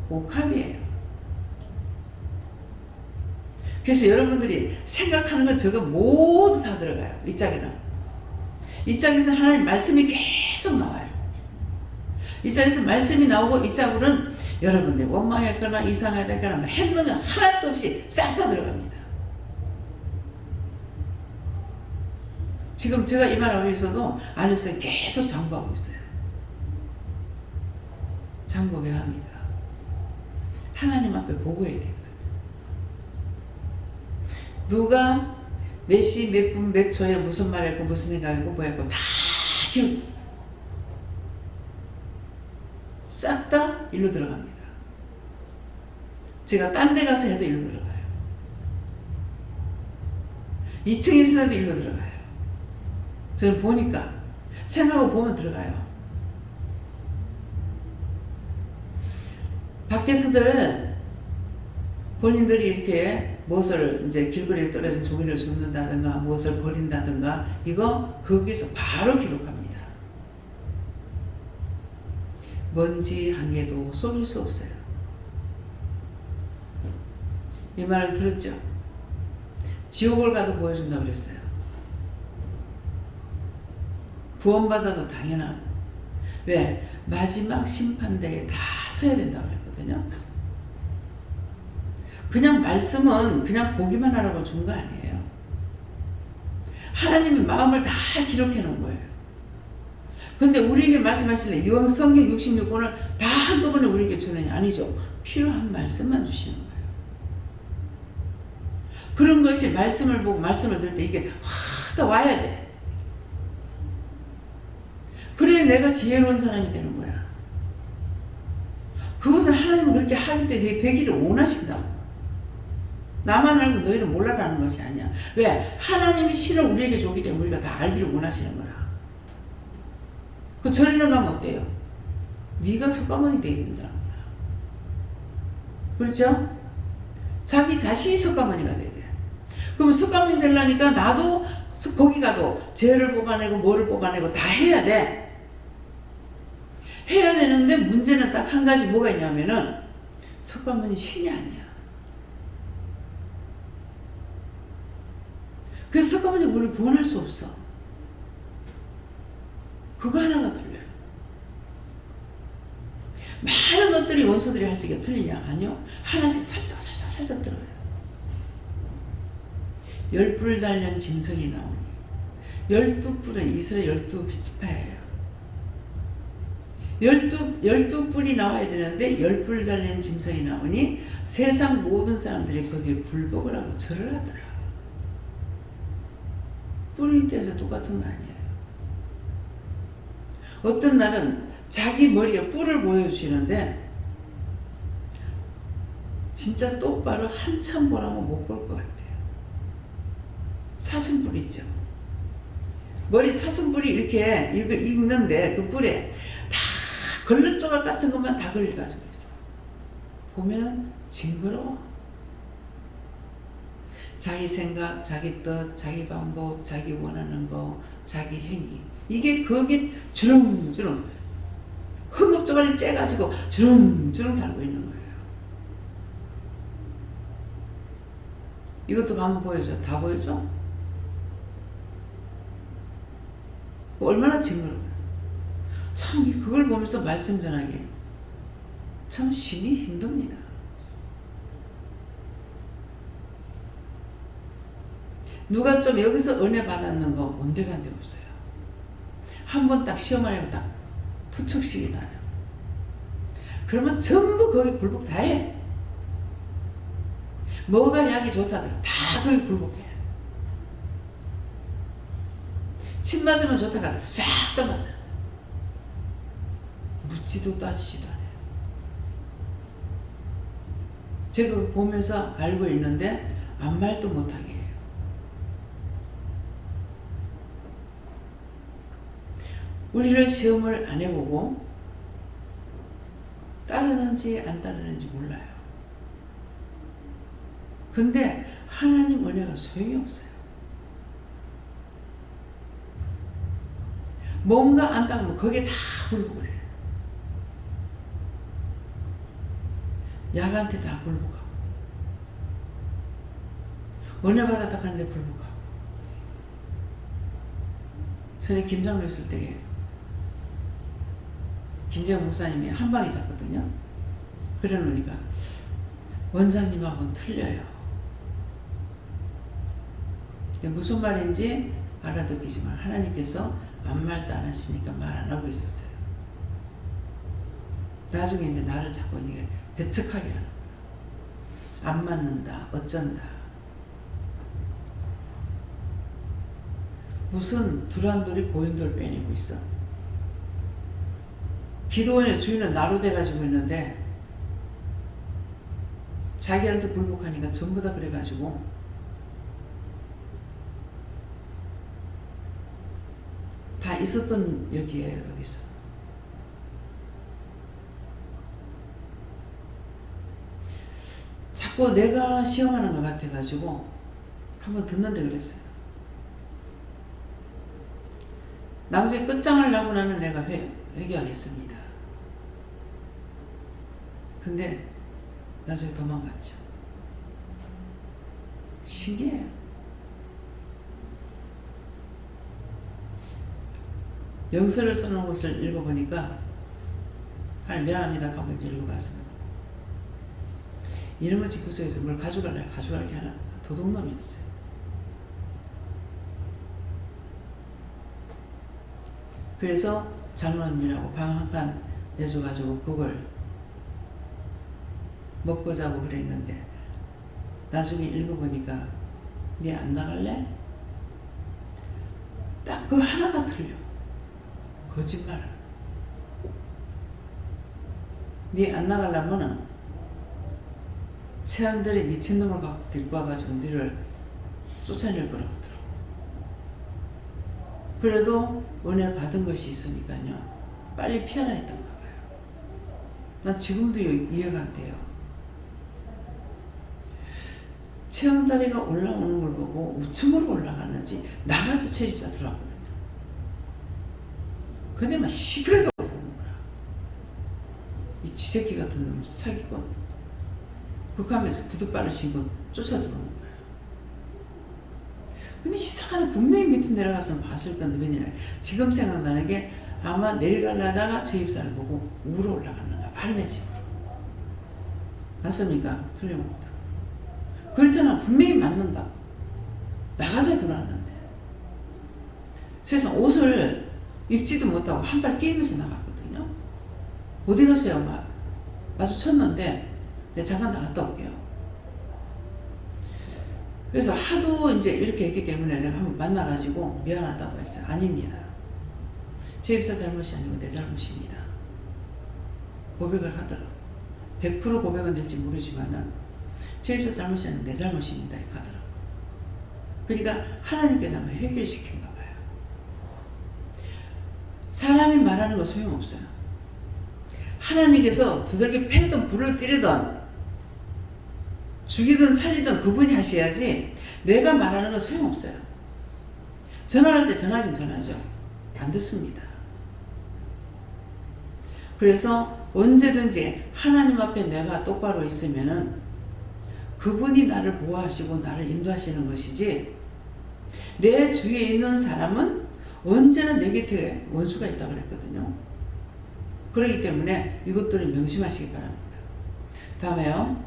옥합이에요. 그래서 여러분들이 생각하는 것 저거 모두 다 들어가요. 이 짝에는. 이 짝에서 하나님 말씀이 계속 나와요. 이 짝에서 말씀이 나오고 이 짝으로는 여러분들 원망했거나 이상하다거나 했는 하나도 없이 싹 다 들어갑니다. 지금 제가 이 말하고 있어도 안에서 계속 장구하고 있어요. 장구 왜 합니까? 하나님 앞에 보고해야 되거든요. 누가 몇 시, 몇 분, 몇 초에 무슨 말 했고 무슨 생각했고 뭐 했고 다 기억 싹 다 일로 들어갑니다. 제가 딴 데 가서 해도 일로 들어가요. 2층에서 해도 일로 들어가요. 저는 보니까 생각하고 보면 들어가요. 밖에서들 본인들이 이렇게 무엇을 이제 길거리에 떨어진 종이를 줍는다든가 무엇을 버린다든가 이거 거기서 바로 기록합니다. 먼지 한 개도 쏟을 수 없어요. 이 말을 들었죠? 지옥을 가도 보여준다고 그랬어요. 구원받아도 당연한. 왜? 마지막 심판대에 다 서야 된다고 그랬거든요. 그냥 말씀은 그냥 보기만 하라고 준 거 아니에요. 하나님의 마음을 다 기록해 놓은 거예요. 근데 우리에게 말씀하시는 이왕 성경 66권을 다 한꺼번에 우리에게 주느냐? 아니죠. 필요한 말씀만 주시는 거예요. 그런 것이 말씀을 보고 말씀을 들을 때 이게 확 다 와야 돼. 그래야 내가 지혜로운 사람이 되는 거야. 그것을 하나님은 그렇게 하기 때문에 되기를 원하신다고. 나만 알고 너희는 몰라라는 것이 아니야. 왜? 하나님이 실은 우리에게 주기 때문에 우리가 다 알기를 원하시는 거라. 그 절에는 가면 어때요? 네가 석가모니 되어야 된다는 거야. 그렇죠? 자기 자신이 석가모니가 돼야 돼. 그러면 석가모니 되려니까 나도 거기 가도 죄를 뽑아내고 뭐를 뽑아내고 다 해야 돼. 해야 되는데 문제는 딱 한 가지 뭐가 있냐면은 석가모니 신이 아니야. 그래서 석가모니 우리를 구원할 수 없어. 그거 하나가 틀려요. 많은 것들이 원수들이 할 적에 틀리냐? 아니요. 하나씩 살짝 들어가요. 10뿔 달린 짐승이 나오니 12뿔은 이스라엘 12지파예요. 12뿔이 나와야 되는데 10뿔 달린 짐승이 나오니 세상 모든 사람들이 거기에 굴복을 하고 절을 하더라. 뿔이 떼서 똑같은 거 아니에요. 어떤 날은 자기 머리에 뿔을 보여주시는데 진짜 똑바로 한참 보라면 못 볼 것 같아요. 사슴뿔 있죠. 머리 사슴뿔이 이렇게 있는데 그 뿔에 다 걸른 조각 같은 것만 다 걸려가지고 있어. 보면은 징그러워. 자기 생각, 자기 뜻, 자기 방법, 자기 원하는 거, 자기 행위. 이게 거기 주렁주렁 흥업조각이 째가지고 주렁주렁 달고 있는 거예요. 이것도 가면 보여줘. 다 보여줘? 얼마나 징그러워요. 참 그걸 보면서 말씀 전하기 참 심히 힘듭니다. 누가 좀 여기서 은혜 받았는 거 온데간데 없어요. 한 번 딱 시험하려면 딱 투척식이 나요. 그러면 전부 거기 굴복 다 해. 뭐가 약이 좋다들 다 거기 굴복해. 침 맞으면 좋다가 싹 다 맞아. 묻지도 따지지도 않아요. 제가 보면서 알고 있는데 아무 말도 못하게 해요. 우리를 시험을 안 해보고 따르는지 안 따르는지 몰라요. 근데 하나님 은혜가 소용이 없어요. 뭔가 안 따르면 거기에 다 굴복을 해요. 약한테 다 굴복하고 은혜 받았다 하는데 굴복하고. 전에 김장로 있을 때 김재영 목사님이 한 방에 잡거든요. 그래 놓으니까 원장님하고는 틀려요. 무슨 말인지 알아듣기지만 하나님께서 아무 말도 안 하시니까 말 안 하고 있었어요. 나중에 이제 나를 자꾸 이제 배척하게 하는 거예요. 안 맞는다, 어쩐다. 무슨 두란돌이 고인돌 빼내고 있어. 기도원의 주인은 나로 돼가지고 있는데 자기한테 굴복하니까 전부 다 그래가지고 다 있었던 여기에요. 여기서 자꾸 내가 시험하는 것 같아가지고 한번 듣는데 그랬어요. 나중에 끝장을 나고 나면 내가 회개하겠습니다. 근데 나중에 도망갔죠. 신기해요. 영서를 써놓은 것을 읽어보니까 미안합니다 하고 이제 읽어봤습니다. 이름을 집구석에서 뭘 가져갈래 가져갈게 하나 도둑놈이었어요. 그래서 장로님이라고 방 한 칸 내줘가지고 그걸 먹고 자고 그랬는데 나중에 읽어보니까 니 안 나갈래? 딱 그 하나가 틀려. 거짓말. 니 안 나가려면은 최한들이 미친놈을 갖고 데리고 와가지고 니를 쫓아낼 거라고 하더라고. 그래도 은혜 받은 것이 있으니까요 빨리 피하라 했던가 봐요. 난 지금도 이해가 안 돼요. 최한다리가 올라오는 걸 보고 우측으로 올라갔는지 나가서 채집사 들어왔거든요. 근데 막 시끄러워 보는 거야. 이 쥐새끼 같은 놈 사기꾼. 극하면서 구두발을 신고 쫓아들어오는 거야. 근데 이상하게 분명히 밑에 내려가서 봤을 건데 웬일이야. 지금 생각나는 게 아마 내려가려다가 채집사를 보고 우로 올라갔는가. 발매 집으로. 맞습니까? 틀림없다. 그렇잖아. 분명히 맞는다. 나가서 들어왔는데. 세상 옷을 입지도 못하고 한 발 끼면서 나갔거든요. 어디 갔어요? 막 마주쳤는데 내 잠깐 나갔다 올게요. 그래서 하도 이제 이렇게 했기 때문에 내가 한번 만나가지고 미안하다고 했어요. 아닙니다. 제 입사 잘못이 아니고 내 잘못입니다. 고백을 하더라고. 100% 고백은 될지 모르지만은 제 입사 잘못이 아니고 내 잘못입니다. 이렇게 하더라고. 그러니까 하나님께서 아마 해결시킨가 봐요. 사람이 말하는 거 소용없어요. 하나님께서 두들겨 패든 불을 찌르든 죽이든 살리든 그분이 하셔야지 내가 말하는 건 소용없어요. 전화할 때 전화긴 전화죠. 안 듣습니다. 그래서 언제든지 하나님 앞에 내가 똑바로 있으면은 그분이 나를 보호하시고 나를 인도하시는 것이지 내 주위에 있는 사람은 언제나 내 곁에 원수가 있다고 그랬거든요. 그렇기 때문에 이것들을 명심하시기 바랍니다. 다음에요.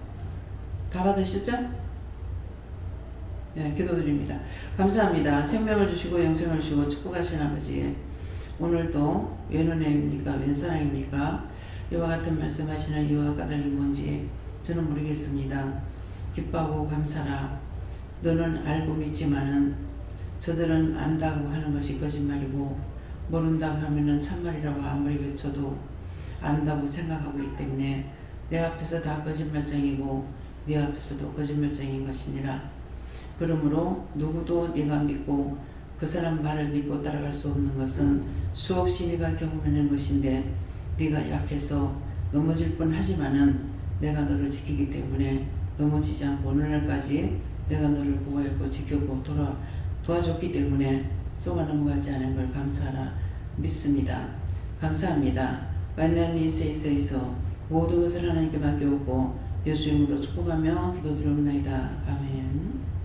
다 받으셨죠? 네, 기도드립니다. 감사합니다. 생명을 주시고 영생을 주시고 축복하신 아버지, 오늘도 웬 은혜입니까? 웬 사랑입니까? 이와 같은 말씀하시는 이유와 까닭이 뭔지 저는 모르겠습니다. 기뻐하고 감사라. 너는 알고 믿지만은 저들은 안다고 하는 것이 거짓말이고 모른다고 하면은 참말이라고 아무리 외쳐도 안다고 생각하고 있기 때문에 내 앞에서 다 거짓말쟁이고 네 앞에서도 거짓말쟁인 것이니라. 그러므로 누구도 네가 믿고 그 사람 말을 믿고 따라갈 수 없는 것은 수없이 네가 경험하는 것인데 네가 약해서 넘어질 뻔하지만은 내가 너를 지키기 때문에 넘어지지 않고 오늘날까지 내가 너를 보호했고 지켰고 도와줬기 때문에 쏘가 넘어가지 않은 걸 감사하라 믿습니다. 감사합니다. 만난 이 세상에서 모든 것을 하나님께 맡겨오고 예수 이름으로 축복하며 기도드리옵나이다. 아멘.